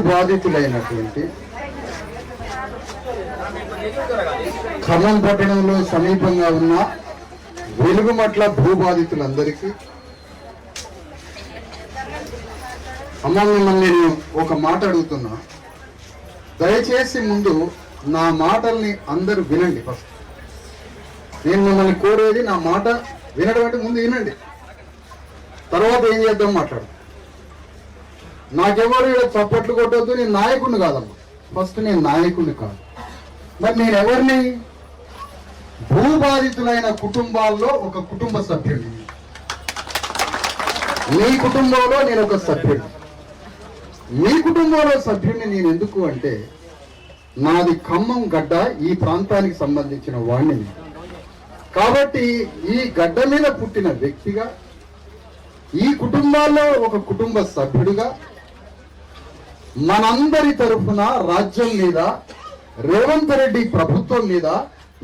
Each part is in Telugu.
బాధితులైనటువంటి ఖమ్మం పట్టణంలో సమీపంగా ఉన్న వెలుగుమట్ల భూ బాధితులందరికీ అమ్మ మిమ్మల్ని నేను ఒక మాట అడుగుతున్నా. దయచేసి ముందు నా మాటల్ని అందరూ వినండి. ఫస్ట్ నేను మిమ్మల్ని కోరేది నా మాట వినడం అంటే ముందు వినండి, తర్వాత ఏం చేద్దాం మాట్లాడు. నాకెవరు ఇలా చప్పట్లు కొట్టొద్దు. నేను నాయకుడిని కాదమ్మా. ఫస్ట్ నేను నాయకుడిని కాదు. మరి నేను ఎవరిని? భూబాధితులైన కుటుంబాల్లో ఒక కుటుంబ సభ్యుడిని. మీ కుటుంబంలో నేను ఒక సభ్యుడిని. మీ కుటుంబంలో సభ్యుడిని నేను ఎందుకు అంటే, నాది ఖమ్మం గడ్డ, ఈ ప్రాంతానికి సంబంధించిన వాణ్ణి. కాబట్టి ఈ గడ్డ మీద పుట్టిన వ్యక్తిగా, ఈ కుటుంబాల్లో ఒక కుటుంబ సభ్యుడిగా మనందరి తరఫున రాజ్యం మీద, రేవంత్ రెడ్డి ప్రభుత్వం మీద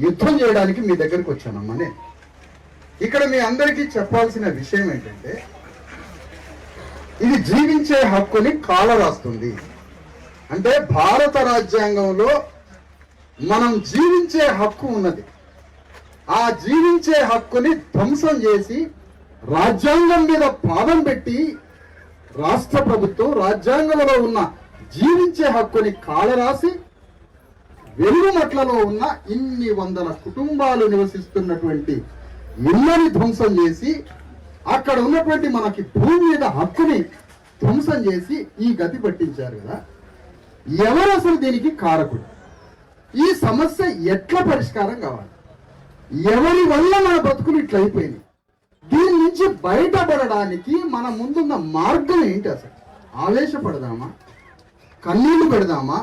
యుద్ధం చేయడానికి మీ దగ్గరికి వచ్చానమ్మా. నేను ఇక్కడ మీ అందరికీ చెప్పాల్సిన విషయం ఏంటంటే, ఇది జీవించే హక్కుని కాలరాస్తుంది. అంటే భారత రాజ్యాంగంలో మనం జీవించే హక్కు ఉన్నది. ఆ జీవించే హక్కుని ధ్వంసం చేసి రాజ్యాంగం మీద పాదం పెట్టి రాష్ట్ర ప్రభుత్వం రాజ్యాంగంలో ఉన్న జీవించే హక్కుని కాలరాసి వెలుగుమట్లలో ఉన్న ఇన్ని వందల కుటుంబాలు నివసిస్తున్నటువంటి ఇళ్ళని ధ్వంసం చేసి, అక్కడ ఉన్నటువంటి మనకి భూమి మీద హక్కుని ధ్వంసం చేసి ఈ గతి పట్టించారు కదా. ఎవరు అసలు దీనికి కారకుడు? ఈ సమస్య ఎట్లా పరిష్కారం కావాలి? ఎవరి వల్ల మన బతుకులు ఇట్లా అయిపోయినాయి? దీని నుంచి బయటపడడానికి మన ముందున్న మార్గం ఏంటి? అసలు ఆవేశపడదామా, కన్నీళ్లు పెడదామా,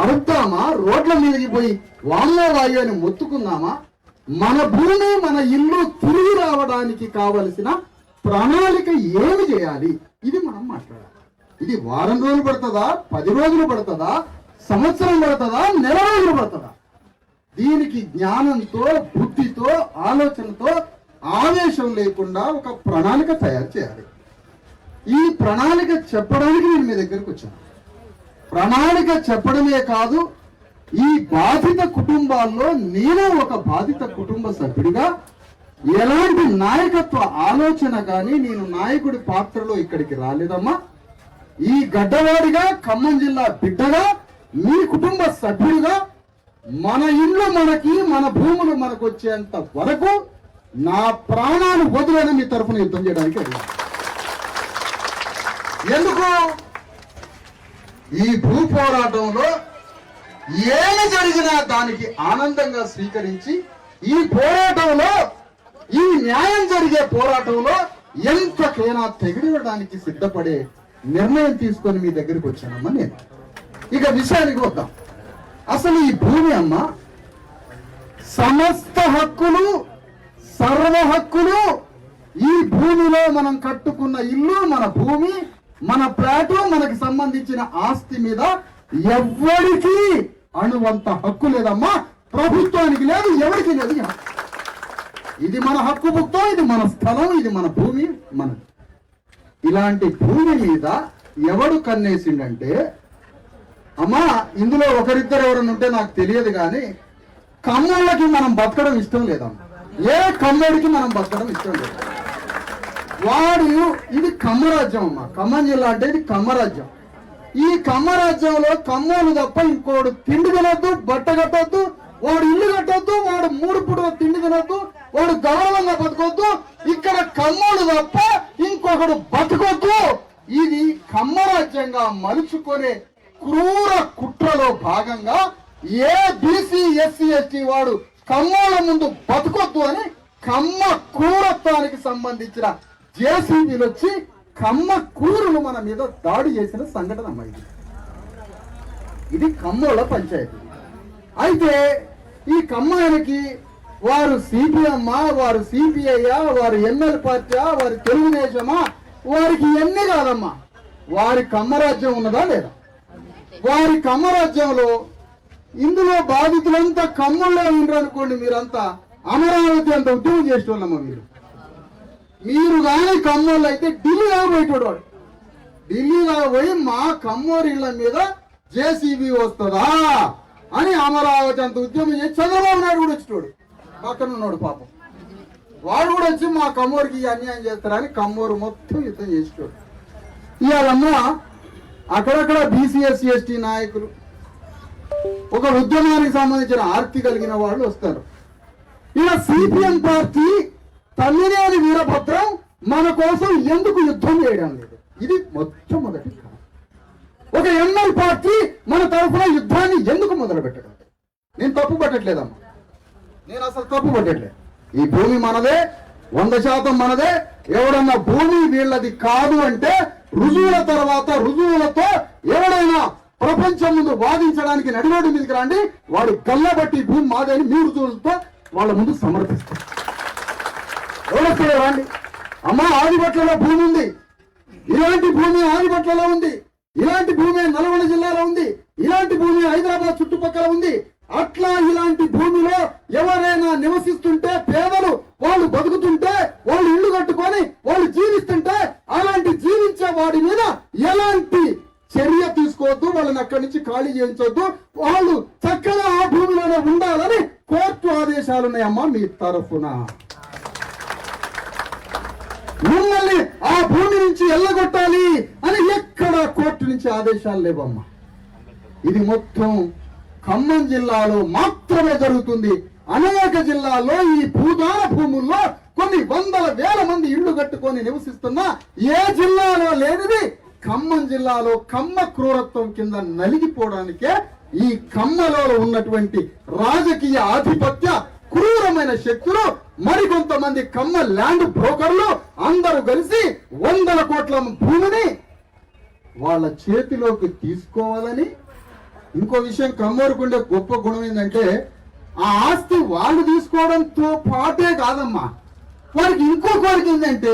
అరుద్దామా, రోడ్ల మీదకి పోయి వామ్మో వాయు అని మొత్తుకుందామా? మన భూమి, మన ఇల్లు తిరిగి రావడానికి కావలసిన ప్రణాళిక ఏమి చేయాలి? ఇది మనం మాట్లాడాలి. ఇది వారం రోజులు పడుతుందా, 10 రోజులు పడుతుందా, సంవత్సరం పడుతుందా, నెల రోజులు పడుతుందా? దీనికి జ్ఞానంతో, బుద్ధితో, ఆలోచనతో, ఆవేశం లేకుండా ఒక ప్రణాళిక తయారు చేయాలి. ఈ ప్రణాళిక చెప్పడానికి నేను మీ దగ్గరకు వచ్చాను. ప్రణాళిక చెప్పడమే కాదు, ఈ బాధిత కుటుంబాల్లో నేను ఒక బాధిత కుటుంబ సభ్యుడిగా ఎలాంటి నాయకత్వ ఆలోచన కానీ, నేను నాయకుడి పాత్రలో ఇక్కడికి రాలేదమ్మా. ఈ గడ్డవాడిగా, ఖమ్మం జిల్లా బిడ్డగా, మీ కుటుంబ సభ్యుడిగా మన ఇల్లు మనకి, మన భూములు మనకు వచ్చేంత వరకు నా ప్రాణాలు వదిలేని మీ తరఫున యుద్ధం చేయడానికి అడిగాను. ఎందుకు? ఈ భూ పోరాటంలో ఏమి జరిగినా దానికి ఆనందంగా స్వీకరించి, ఈ పోరాటంలో, ఈ న్యాయం జరిగే పోరాటంలో ఎంతకైనా తెగిడడానికి సిద్ధపడే నిర్ణయం తీసుకొని మీ దగ్గరికి వచ్చానమ్మా నేను. ఇక విషయానికి వద్దాం. అసలు ఈ భూమి అమ్మ, సమస్త హక్కులు, సర్వ హక్కులు ఈ భూమిలో మనం కట్టుకున్న ఇల్లు, మన భూమి, మన ప్లాటు, మనకి సంబంధించిన ఆస్తి మీద ఎవ్వడికి అణువంత హక్కు లేదమ్మా. ప్రభుత్వానికి లేదు, ఎవరికి లేదు. ఇది మన హక్కు భుక్తం, ఇది మన స్థలం, ఇది మన భూమి, మన. ఇలాంటి భూమి మీద ఎవడు కన్నేసిండంటే, అమ్మా ఇందులో ఒకరిద్దరు ఎవరైనా ఉంటే నాకు తెలియదు కానీ, కమ్మోళ్ళకి మనం బతకడం ఇష్టం లేదమ్మా. ఏ కమ్మోడికి మనం బతకడం ఇష్టం లేదు. వాడు, ఇది కమ్మరాజ్యం అమ్మా. ఖమ్మం జిల్లా అంటే ఇది కమ్మరాజ్యం. ఈ కమ్మరాజ్యంలో కమ్మోలు తప్ప ఇంకోడు తిండి తినొద్దు, బట్ట కట్టొద్దు, వాడు ఇల్లు కట్టొద్దు, వాడు 3 పూటల తిండి తినొద్దు, వాడు గౌరవంగా బతకొద్దు. ఇక్కడ కమ్మోలు తప్ప ఇంకొకడు బతకొద్దు. ఇది కమ్మరాజ్యంగా మలుచుకునే క్రూర కుట్రలో భాగంగా ఏ బీసీ, ఎస్సీ, ఎస్టీ వాడు కమ్మోల ముందు బతకొద్దు అని కమ్మ క్రూరత్వానికి సంబంధించిన జేసీబీలు వచ్చి కమ్మ కూరులు మన మీద దాడి చేసిన సంఘటన అమ్మ ఇది. ఇది కమ్మోళ్ళ పంచాయతీ. అయితే ఈ కమ్మాయనకి వారు సిపిఎమ్మా, వారు సిపిఐయా, వారు ఎంఎల్ పార్టీయా, వారి తెలుగుదేశమా, వారికి ఎన్ని కాదమ్మా. వారి కమ్మరాజ్యం ఉన్నదా లేదా? వారి కమ్మరాజ్యంలో ఇందులో బాధితులంతా కమ్ముల్లో ఉండరనుకోండి, మీరంతా అమరావతి అంత ఉద్యమం చేసేవాళ్ళమ్మా. మీరు కానీ కమ్మోళ్ళు అయితే ఢిల్లీ పోయేటోడు. వాడు ఢిల్లీలో పోయి మా కమ్మోరి ఇళ్ల మీద జేసీబీ వస్తుందా అని అమరావతి అంత ఉద్యమం చేసి చంద్రబాబు నాయుడు కూడా వచ్చేటోడు, పక్కన ఉన్నాడు పాపం. వాడు కూడా వచ్చి మా కమ్మోరికి అన్యాయం చేస్తారని కమ్మోరు మొత్తం యుద్ధం చేసేటోడు. ఇవాళన్నా అక్కడక్కడ బీసీ ఎస్సీ ఎస్టీ నాయకులు, ఒక ఉద్యమానికి సంబంధించిన ఆర్తి కలిగిన వాళ్ళు వస్తారు. ఇలా సిపిఎం పార్టీ తల్లినేని వీరభద్రం మన కోసం ఎందుకు యుద్ధం చేయడం లేదు? ఇది మొట్టమొదటి కారణం. ఒక ఎంఎల్ పార్టీ మన తరఫున యుద్ధాన్ని ఎందుకు మొదలు పెట్టడం? నేను తప్పు పట్టట్లేదమ్మా, నేను అసలు తప్పు పట్టట్లేదు. ఈ భూమి మనదే, 100% మనదే. ఎవడన్నా భూమి వీళ్ళది కాదు అంటే రుజువుల తర్వాత రుజువులతో ఎవడైనా ప్రపంచం ముందు వాదించడానికి నడిరోడ్డు మీదకి రండి, వాడు గల్లబట్టి భూమి మాదని మీ రుజువులతో వాళ్ళ ముందు సమర్థిస్తారు. ఎవరొస్తే రండి, అమ్మా ఆదిపట్లలో భూమి ఉంది, ఇలాంటి భూమి ఆదిపట్లలో ఉంది, ఇలాంటి భూమి నల్గొండ జిల్లాలో ఉంది, ఇలాంటి భూమి హైదరాబాద్ చుట్టుపక్కల ఉంది. అట్లా ఇలాంటి భూమిలో ఎవరైనా నివసిస్తుంటే, పేదలు వాళ్ళు బతుకుతుంటే, వాళ్ళు ఇల్లు కట్టుకొని వాళ్ళు జీవిస్తుంటే, అలాంటి జీవించే వాడి మీద ఎలాంటి చర్య తీసుకోవద్దు, వాళ్ళని అక్కడి నుంచి ఖాళీ చేయించవద్దు, వాళ్ళు చక్కగా ఆ భూమిలోనే ఉండాలని కోర్టు ఆదేశాలు ఉన్నాయమ్మా మీ తరఫున. మిమ్మల్ని ఆ భూమి నుంచి ఎల్లగొట్టాలి అని ఎక్కడ కోర్టు నుంచి ఆదేశాలు లేవమ్మా. ఇది మొత్తం ఖమ్మం జిల్లాలో మాత్రమే జరుగుతుంది. అనేక జిల్లాల్లో ఈ భూదాన భూముల్లో కొన్ని వందల వేల మంది ఇళ్లు కట్టుకొని నివసిస్తున్నా ఏ జిల్లాలో లేనిది ఖమ్మం జిల్లాలో కమ్మ క్రూరత్వం కింద నలిగిపోవడానికే ఈ ఖమ్మలో ఉన్నటువంటి రాజకీయ ఆధిపత్య క్రూరమైన శక్తులు, మరికొంతమంది కమ్మ ల్యాండ్ బ్రోకర్లు అందరూ కలిసి 100 కోట్ల భూమిని వాళ్ళ చేతిలోకి తీసుకోవాలని. ఇంకో విషయం, కమ్మోరుకుండే గొప్ప గుణం ఏంటంటే ఆ ఆస్తి వాళ్ళు తీసుకోవడంతో పాటే కాదమ్మా, వారికి ఇంకో కోరిక ఏంటంటే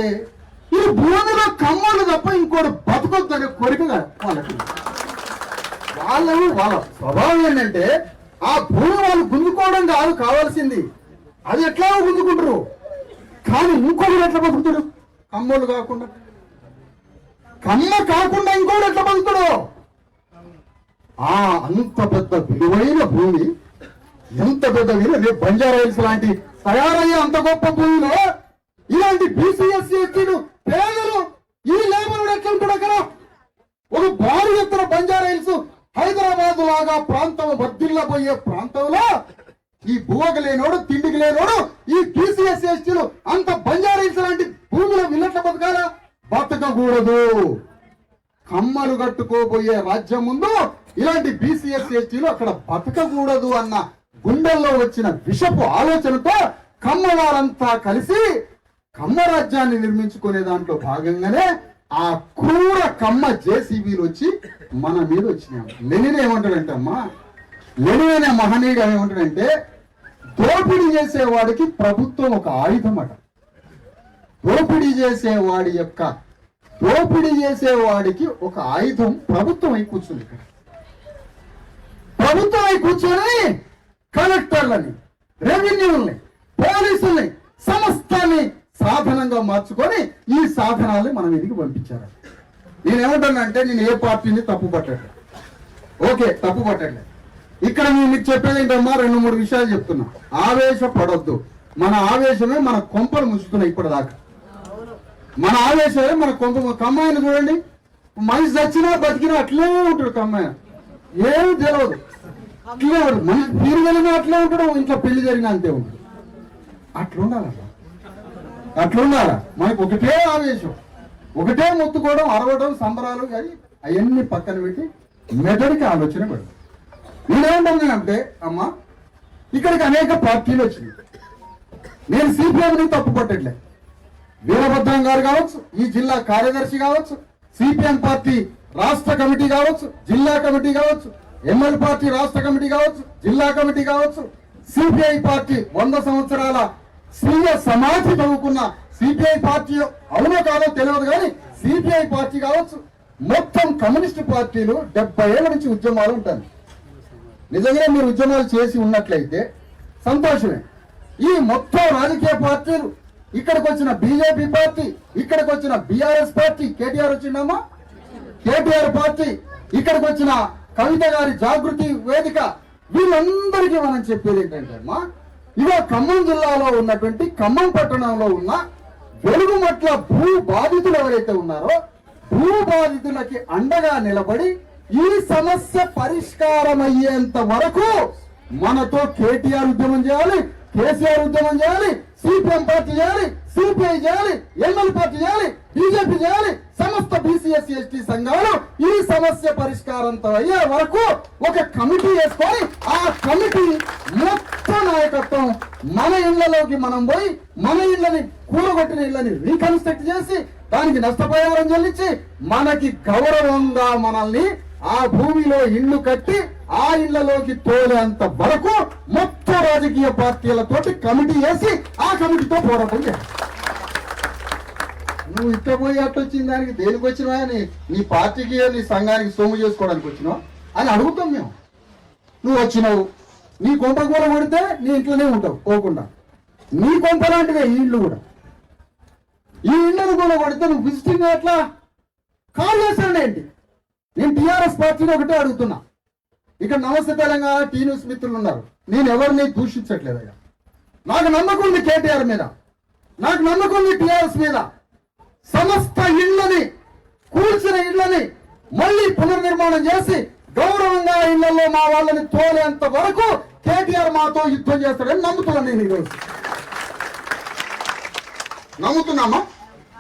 ఈ భూమిలో కమ్మలు తప్ప ఇంకోటి బతకొద్దనే కోరిక వాళ్ళకి. వాళ్ళ స్వభావం ఏంటంటే ఆ భూమి వాళ్ళు గుంజుకోవడం కాదు కావాల్సింది, అది ఎట్లా గుంజుకుంటారు, కానీ ఇంకోటి ఎట్లా బతుకుతాడు? కమ్మలు కాకుండా, కమ్మ కాకుండా ఇంకోటి ఎట్లా బతుకుతాడు? అంత పెద్ద విలువైన భూమి, ఎంత పెద్ద విలువ, బంజారా హిల్స్ లాంటి తయారయ్యే అంత గొప్ప భూమిలో ఇలాంటి బీసీ ఎస్సీ ఎస్టీలు పేదలు ఈ లేబర్ ఎట్లా ఉంటాడు? అక్కడ ఒక భారీ ఎత్తున బంజారా హిల్స్ హైదరాబాద్ లాగా ప్రాంతం వర్ధిల్లబోయే ప్రాంతంలో ఈ భూవకు లేనోడు, తిండికి లేనోడు ఈ బీసీ ఎస్సీ ఎస్టీలు అంత బంజారా హిల్స్ లాంటి భూమిలో విల్లట్ల బతకాలా? బతకకూడదు. కమ్మలు కట్టుకోబోయే రాజ్యం ముందు ఇలాంటి బీసీ ఎస్సీ ఎస్టీలు అక్కడ బతకకూడదు అన్న గుండెల్లో వచ్చిన విషపు ఆలోచనతో కమ్మ వారంతా కలిసి కమ్మ రాజ్యాన్ని నిర్మించుకునే దాంట్లో భాగంగానే ఆ క్రూర కమ్మ జేసీబీలు వచ్చి మన మీద వచ్చినాయి. లెనిన్ ఏమంటాడంటే అమ్మా, లెనిన్ అనే మహనీయుడు ఏమంటాడంటే దోపిడీ చేసేవాడికి ప్రభుత్వం ఒక ఆయుధం అట. దోపిడీ చేసేవాడికి ఒక ఆయుధం ప్రభుత్వం అయి కూర్చుంది. ఇక్కడ ప్రభుత్వం అయి కూర్చొని కలెక్టర్లని, రెవెన్యూల్ని, పోలీసుల్ని, సమస్తాన్ని సాధనంగా మార్చుకొని ఈ సాధనాల్ని మనం ఇంటికి పంపించారు. నేనేమంటానంటే నేను ఏ పార్టీని తప్పు పట్టట్లేదు, ఓకే తప్పు పట్టట్లేదు. ఇక్కడ నేను మీకు చెప్పేది ఏంటమ్మా, 2-3 విషయాలు చెప్తున్నా. ఆవేశపడొద్దు. మన ఆవేశమే మన కొంపలు ముసుకున్నాయి ఇప్పటిదాకా. మన ఆవేశమే మన కమ్మాయిని చూడండి, మనిషి చచ్చినా బతికినా అట్లే ఉంటాడు. కమ్మాయి ఏమి తెలియదు, అట్లే ఉంటాడు. మనిషి మీరు వెళ్ళినా అట్లే ఉంటాడు, ఇంట్లో పెళ్లి జరిగినా అంతే ఉంటాడు. అట్లుండాలా మనకు ఒకటే ఆవేశం, ఒకటే మొత్తుకోవడం, అరవడం, సంబరాలు, కానీ అవన్నీ పక్కన పెట్టి మెదడికి ఆలోచన పెడతాం. నేనేమంటానంటే అమ్మా, ఇక్కడికి అనేక పార్టీలు వచ్చినాయి. నేను సిపిఎంని తప్పు పట్టట్లే. వీరభద్రం గారు కావచ్చు, ఈ జిల్లా కార్యదర్శి కావచ్చు, సిపిఎం పార్టీ రాష్ట్ర కమిటీ కావచ్చు, జిల్లా కమిటీ కావచ్చు, ఎంఎల్ పార్టీ రాష్ట్ర కమిటీ కావచ్చు, జిల్లా కమిటీ కావచ్చు, సిపిఐ పార్టీ 100 సంవత్సరాల స్వీయ సమాధి చదువుకున్న సిపిఐ పార్టీ అవునో కాదో తెలియదు కానీ సిపిఐ పార్టీ కావచ్చు, మొత్తం కమ్యూనిస్ట్ పార్టీలు 70 ఏళ్ల నుంచి ఉద్యమాలు ఉంటాయి. నిజంగా మీరు ఉద్యమాలు చేసి ఉన్నట్లయితే సంతోషమే. ఈ మొత్తం రాజకీయ పార్టీలు, ఇక్కడికి వచ్చిన బీజేపీ పార్టీ, ఇక్కడికి వచ్చిన బీఆర్ఎస్ పార్టీ, కేటీఆర్ వచ్చిండమ్మా, కేటీఆర్ పార్టీ, ఇక్కడికి వచ్చిన కవిత గారి జాగృతి వేదిక, వీళ్ళందరికీ మనం చెప్పేది ఏంటంటే అమ్మా, ఇదో ఖమ్మం జిల్లాలో ఉన్నటువంటి ఖమ్మం పట్టణంలో ఉన్న వెలుగుమట్ల భూ బాధితులు ఎవరైతే ఉన్నారో భూ బాధితులకి అండగా నిలబడి ఈ సమస్య పరిష్కారం అయ్యేంత వరకు మనతో కేటీఆర్ ఉద్యమం చేయాలి, కేసీఆర్ ఉద్యమం చేయాలి, సిపిఎం పార్టీ చేయాలి, సిపిఐ చేయాలి, ఎల్ఎల్ పార్టీ చేయాలి, బీజేపీ చేయాలి, సమస్త బీసీ ఎస్సీ ఎస్టీ సంఘాలు ఈ సమస్య పరిష్కారంతో అయ్యే వరకు ఒక కమిటీ వేసుకొని ఆ కమిటీ మొత్తం నాయకత్వం మన ఇళ్లలోకి మనం పోయి మన ఇళ్లని కూలగొట్టిన ఇళ్లని రీకన్స్ట్రక్ట్ చేసి దానికి నష్టపరిహారం చెల్లించి మనకి గౌరవంగా మనల్ని ఆ భూమిలో ఇళ్లు కట్టి ఆ ఇళ్లలోకి తోలేంత వరకు మొత్తం రాజకీయ పార్టీలతోటి కమిటీ వేసి ఆ కమిటీతో పోరాటం చేయాలి. నువ్వు ఇట్ట పోయి అట్టొచ్చిన దానికి దేనికి వచ్చినా నీ పార్టీకి నీ సంఘానికి సొమ్ము చేసుకోవడానికి వచ్చినావు అని అడుగుతాం మేము. నువ్వు వచ్చినావు, నీ కొంప కూర కొడితే నీ ఇంట్లోనే ఉంటావు పోకుండా. నీ కొంప లాంటిదే ఈ ఇల్లు కూడా. ఈ ఇళ్ళను కూడా కొడితే నువ్వు విజిటింగ్ ఎట్లా కాల్ చేస్తాడు ఏంటి? నేను టీఆర్ఎస్ పార్టీని ఒకటే అడుగుతున్నా. ఇక్కడ నమస్తే తెలంగాణ టీ న్యూస్ మిత్రులు ఉన్నారు, నేను ఎవరిని దూషించట్లేదయ్యా. నాకు నమ్మకం ఉంది కేటీఆర్ మీద, నాకు నమ్మకం ఉంది టీఆర్ఎస్ మీద. సమస్త ఇళ్లని కూల్చిన ఇళ్లని మళ్ళీ పునర్నిర్మాణం చేసి గౌరవంగా ఇళ్లలో మా వాళ్ళని తోలేంత వరకు కేటీఆర్ మాతో యుద్ధం చేస్తాడని నమ్ముతున్నాను. నేను ఈరోజు నమ్ముతున్నామా?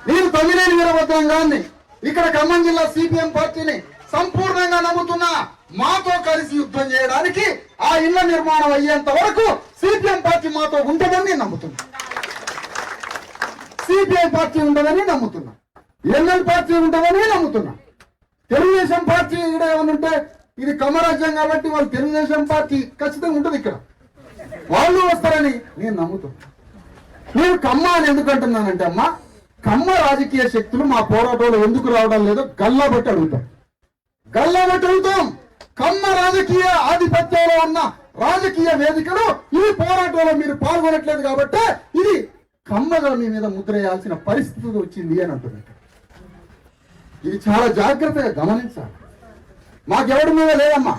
నేను తమ్మినేని వీరభద్రం గారిని, ఇక్కడ ఖమ్మం జిల్లా సిపిఎం పార్టీని సంపూర్ణంగా నమ్ముతున్నా. మాతో కలిసి యుద్ధం చేయడానికి ఆ ఇళ్ల నిర్మాణం అయ్యేంత వరకు సిపిఎం పార్టీ మాతో ఉంటుందని నేను నమ్ముతున్నా. సిపిఐ పార్టీ ఉంటుందని నమ్ముతున్నా, ఎల్ఎల్ పార్టీ ఉంటుందని నమ్ముతున్నా. తెలుగుదేశం పార్టీ ఇక్కడ ఏమనుంటే ఇది కమరాజ్యం కాబట్టి వాళ్ళు తెలుగుదేశం పార్టీ ఖచ్చితంగా ఉంటుంది, ఇక్కడ వాళ్ళు వస్తారని నేను నమ్ముతున్నా. నేను ఖమ్మ అని ఎందుకు అంటున్నానంటే అమ్మా, ఖమ్మ రాజకీయ శక్తులు మా పోరాటంలో ఎందుకు రావడం లేదో గల్లా బట్టి అడుగుతాం, గల్లా బట్టి అడుగుతాం. ఖమ్మ రాజకీయ ఆధిపత్యంలో ఉన్న రాజకీయ వేదికలు ఈ పోరాటంలో మీరు పాల్గొనట్లేదు కాబట్టి ఇది ఖమ్మగా మీ మీద ముద్ర వేయాల్సిన పరిస్థితి వచ్చింది అని అంటున్నారు. ఇది చాలా జాగ్రత్తగా గమనించాలి. మాకెవరి మీద లేదమ్మా,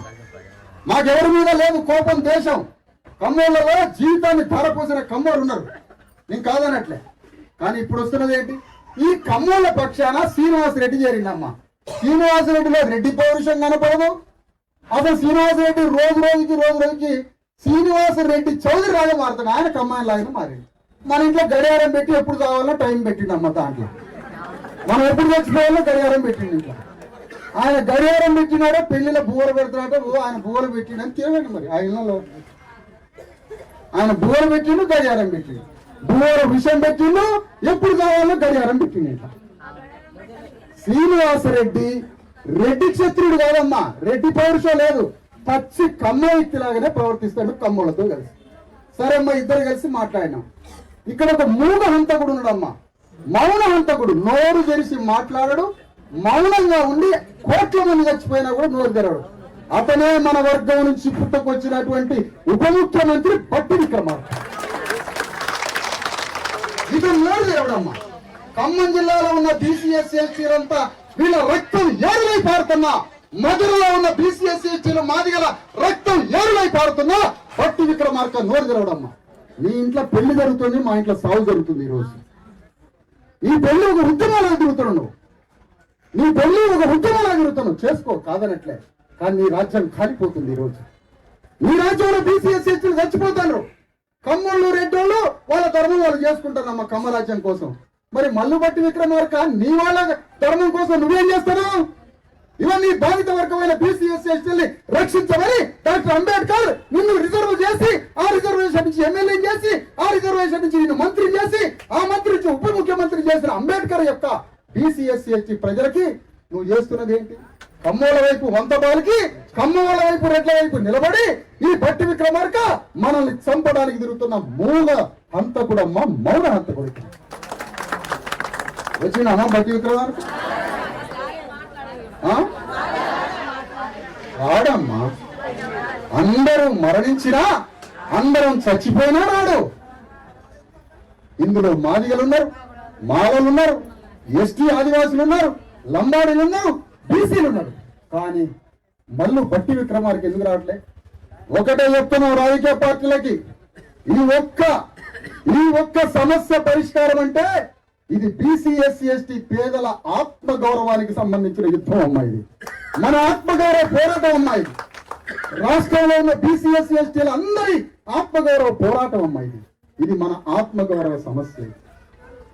మాకెవరి మీద లేదు కోపం, దేశం. ఖమ్మంలో జీవితాన్ని ధారపోసిన ఖమ్మలు ఉన్నారు, నేను కాదనట్లే. కానీ ఇప్పుడు వస్తున్నది ఏంటి? ఈ ఖమ్మంల పక్షాన శ్రీనివాసరెడ్డి చేరిందమ్మా. శ్రీనివాసరెడ్డిలో రెడ్డి పౌరుషం కనపడదు. అసలు శ్రీనివాసరెడ్డి రోజు రోజుకి శ్రీనివాసరెడ్డి చౌదరి రాజా మారుతాడు. ఆయన ఖమ్మాయి లాగా మారింది. మన ఇంట్లో గడియారం పెట్టి ఎప్పుడు కావాలో టైం పెట్టిండమ్మ. దాంట్లో మనం ఎప్పుడు చచ్చిపోవాలో గడియారం పెట్టిండు ఇంట్లో. ఆయన గడియారం పెట్టినాడో పెళ్లిలో బువ్వలు పెడుతున్నాడో ఆయన బువ్వలు పెట్టిండని తిరగండి. మరి ఆ ఇళ్ళలో ఆయన బువ్వలు పెట్టిండు, గడియారం పెట్టిండు, బువ్వల విషయం పెట్టిండు, ఎప్పుడు కావాలో గడియారం పెట్టిండు ఇంట్లో. శ్రీనివాసరెడ్డి రెడ్డి క్షత్రుడు కాదమ్మా, రెడ్డి పౌరుషం లేదు. పచ్చి కమ్మ వ్యక్తిలాగానే ప్రవర్తిస్తాడు కమ్మలతో కలిసి. సరే అమ్మా, ఇద్దరు కలిసి మాట్లాడినాం. ఇక్కడ ఒక మూగ హంతకుడు ఉన్నాడమ్మా, మౌన హంతకుడు. నోరు తెరిచి మాట్లాడడు, మౌనంగా ఉండి కోట్ల మంది చచ్చిపోయినా కూడా నోరు తెరడు. అతనే మన వర్గం నుంచి పుట్టుకొచ్చినటువంటి ఉప ముఖ్యమంత్రి బట్టి విక్రమార్క. ఇతను నోరు తెరవడమ్మా. ఖమ్మం జిల్లాలో ఉన్న బీసీఎస్సీ ఎస్టీలంతా వీళ్ళ రక్తం ఏరులై పారుతున్నా, మధురలో ఉన్న బీసీఎస్సీ ఎస్టీలు మాదిగల రక్తం ఏరులై పారుతున్నా బట్టి విక్రమార్క నోరు తెరవడమ్మా. నీ ఇంట్లో పెళ్లి జరుగుతుంది, మా ఇంట్లో సాగు జరుగుతుంది. ఈరోజు ఈ పెళ్లి ఒక ఉద్యమాలు తిరుగుతున్నావు నువ్వు, నీ పెళ్లి ఒక ఉద్యమాలు తిరుగుతున్నావు, చేసుకో కాదనట్లే. కానీ నీ రాజ్యం కాలిపోతుంది. ఈరోజు నీ రాజ్యంలో బీసీఎస్సీ ఎస్టీలు చచ్చిపోతారు. ఖమ్మంలో రెడ్డోళ్ళు వాళ్ళ ధర్మం వాళ్ళు చేసుకుంటారమ్మా ఖమ్మ రాజ్యం కోసం. మరి మల్లు బట్టి విక్రమార్క నీ వాళ్ళ ధర్మం కోసం నువ్వేం చేస్తున్నావు? ఇవన్నీ బాధిత వర్గమైన బీసీఎస్సీ ఎస్టీల్ని రక్షించమని డాక్టర్ అంబేద్కర్ నిన్ను రిజర్వ్ చేసి, ఆ రిజర్వేషన్ నుంచి ఎమ్మెల్యే చేసి, ఆ రిజర్వేషన్ నుంచి నిన్ను మంత్రి చేసి, ఆ మంత్రి నుంచి ఉప ముఖ్యమంత్రి చేసిన అంబేద్కర్ యొక్క బీసీఎస్సీ ఎస్టీ ప్రజలకి నువ్వు చేస్తున్నది ఏంటి? ఖమ్మోల వైపు వంతబాలకి, ఖమ్మోల వైపు రెడ్ల వైపు నిలబడి ఈ బట్టి విక్రమార్క మనల్ని చంపడానికి తిరుగుతున్న మూల హంతకుడమ్మ, మౌన హంతకుడు. వచ్చినామా బట్టి విక్రమార్క? రాడమ్మా. అందరూ మరణించినా, అందరం చచ్చిపోయినా రాడు. ఇందులో మాదిగలు ఉన్నారు, మాలలు ఉన్నారు, ఎస్టీ ఆదివాసులు ఉన్నారు, లంబాడీలు ఉన్నారు, బీసీలు ఉన్నారు. కానీ మల్లు బట్టి విక్రమార్క ఎందుకు రావట్లే? ఒకటే చెప్తున్నాం రాజకీయ పార్టీలకి, ఈ ఒక్క సమస్య పరిష్కారం అంటే ఇది బీసీ ఎస్సీ ఎస్టీ పేదల ఆత్మ గౌరవానికి సంబంధించిన యుద్ధం అమ్మా. ఇది మన ఆత్మగౌరవ పోరాటం అమ్మా. రాష్ట్రంలో ఉన్న బీసీ ఎస్సీ ఎస్టీల అందరి ఆత్మగౌరవ పోరాటం అమ్మా. ఇది మన ఆత్మగౌరవ సమస్య.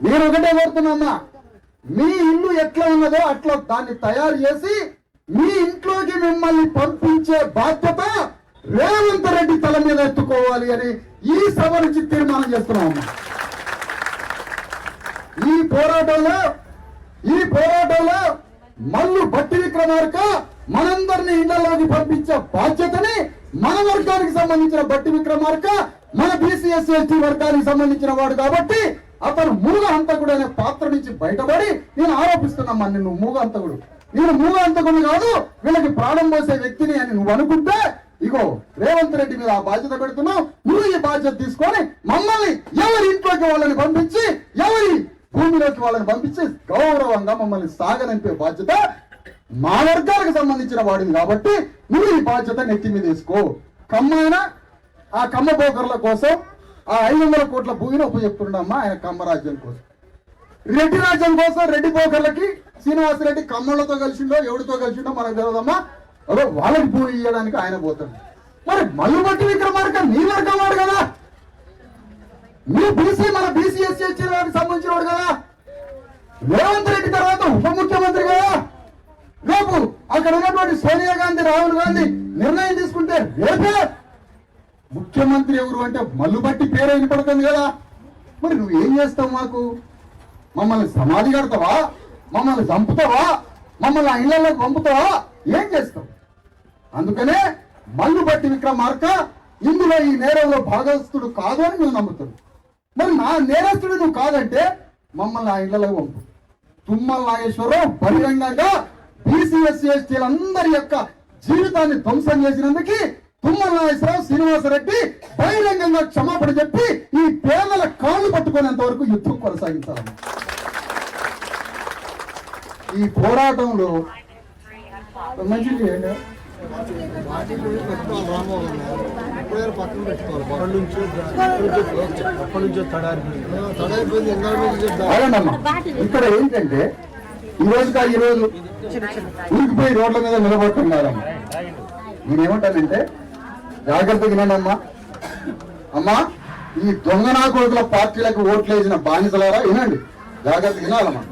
నేను ఒకటే కోరుతున్నా, మీ ఇల్లు ఎట్లా ఉన్నదో అట్లా దాన్ని తయారు చేసి మీ ఇంట్లోకి మిమ్మల్ని పంపించే బాధ్యత రేవంత్ రెడ్డి తల మీద ఎత్తుకోవాలి అని ఈ సభ నుంచి తీర్మానం చేస్తున్నామమ్మా. ఈ పోరాటంలో మల్లు బట్టి విక్రమార్క మనందరినీ ఇళ్లలోకి పంపించే బాధ్యతని మన వర్గానికి సంబంధించిన బట్టి విక్రమార్క మన బీసీ ఎస్సీ ఎస్టీ వర్గానికి సంబంధించిన వాడు కాబట్టి అతను మూగ హంతకుడు అనే పాత్ర నుంచి బయటపడి నేను ఆరోపిస్తున్నామ్మా. నిన్ను మూగ హంతకుడు, నేను మూగ హంతకుడు కాదు, వీళ్ళకి ప్రాణం పోసే వ్యక్తిని అని నువ్వు అనుకుంటే ఇగో రేవంత్ రెడ్డి మీద ఆ బాధ్యత పెడుతున్నావు. నువ్వు ఈ బాధ్యత తీసుకొని మమ్మల్ని ఎవరి ఇంట్లోకి వాళ్ళని పంపించి ఎవరి భూమిలోకి వాళ్ళని పంపించి గౌరవంగా మమ్మల్ని సాగనంపే బాధ్యత మా వర్గాలకు సంబంధించిన వాడిని కాబట్టి నువ్వు ఈ బాధ్యత నెత్తి మీద తీసుకో. కమ్మైన ఆ కమ్మ పోకర్ల కోసం ఆ 500 కోట్ల భూమిని ఉపయోగిస్తుండమ్మా ఆయన కమ్మ రాజ్యం కోసం. రెడ్డి రాజ్యం కోసం రెడ్డి పోకర్లకి శ్రీనివాసరెడ్డి కమ్మలతో కలిసిండో ఎవరితో కలిసిండో మనకు తెలియదమ్మా. అదో వాళ్ళకి భూమి ఇవ్వడానికి ఆయన పోతాడు. మరి మల్లు బట్టి విక్రమార్క నీ వర్గం వాడు కదా, మీ బీసీ మన బీసీ ఎస్సీ ఎస్టీ వారికి సంబంధించిన వాడు కదా, రేవంత్ రెడ్డి తర్వాత ఉప ముఖ్యమంత్రి కదా. రేపు అక్కడ ఉన్నటువంటి సోనియా గాంధీ రాహుల్ గాంధీ నిర్ణయం తీసుకుంటే రేపే ముఖ్యమంత్రి ఎవరు అంటే మల్లు బట్టి పేరు వినపడుతుంది కదా. మరి నువ్వు ఏం చేస్తావు? మమ్మల్ని సమాధి కడతావా? మమ్మల్ని చంపుతావా? మమ్మల్ని ఆ ఇళ్లలోకి పంపుతావా? ఏం చేస్తావు? అందుకనే మల్లు బట్టి విక్రమార్క ఇందులో ఈ నేరంలో భాగస్తుడు కాదు అని నువ్వు నమ్ముతావు. మరి నా నేరస్తుడు నువ్వు కాదంటే మమ్మల్ని ఆ ఇళ్లలోకి పంపు. తుమ్మల నాగేశ్వరరావు బహిరంగంగా బీసీ ఎస్సీ ఎస్టీలందరి యొక్క జీవితాన్ని ధ్వంసం చేసినందుకు తుమ్మల నాగేశ్వరరావు శ్రీనివాసరెడ్డి బహిరంగంగా క్షమాపణ చెప్పి ఈ పేదల కాళ్ళు పట్టుకునేంత వరకు యుద్ధం కొనసాగించాలి. ఈ పోరాటంలో మంచిది ఇక్కడ ఏంటంటే ఈ రోజు ఊరికిపోయి రోడ్ల మీద నిలబడుతున్నారమ్మా. నేనేమంటానంటే జాగ్రత్తగా వినండమ్మా. అమ్మా, ఈ దొంగనా కొడుకుల పార్టీలకు ఓట్లు వేసిన బానిసలారా వినండి, జాగ్రత్తగా వినాలమ్మా.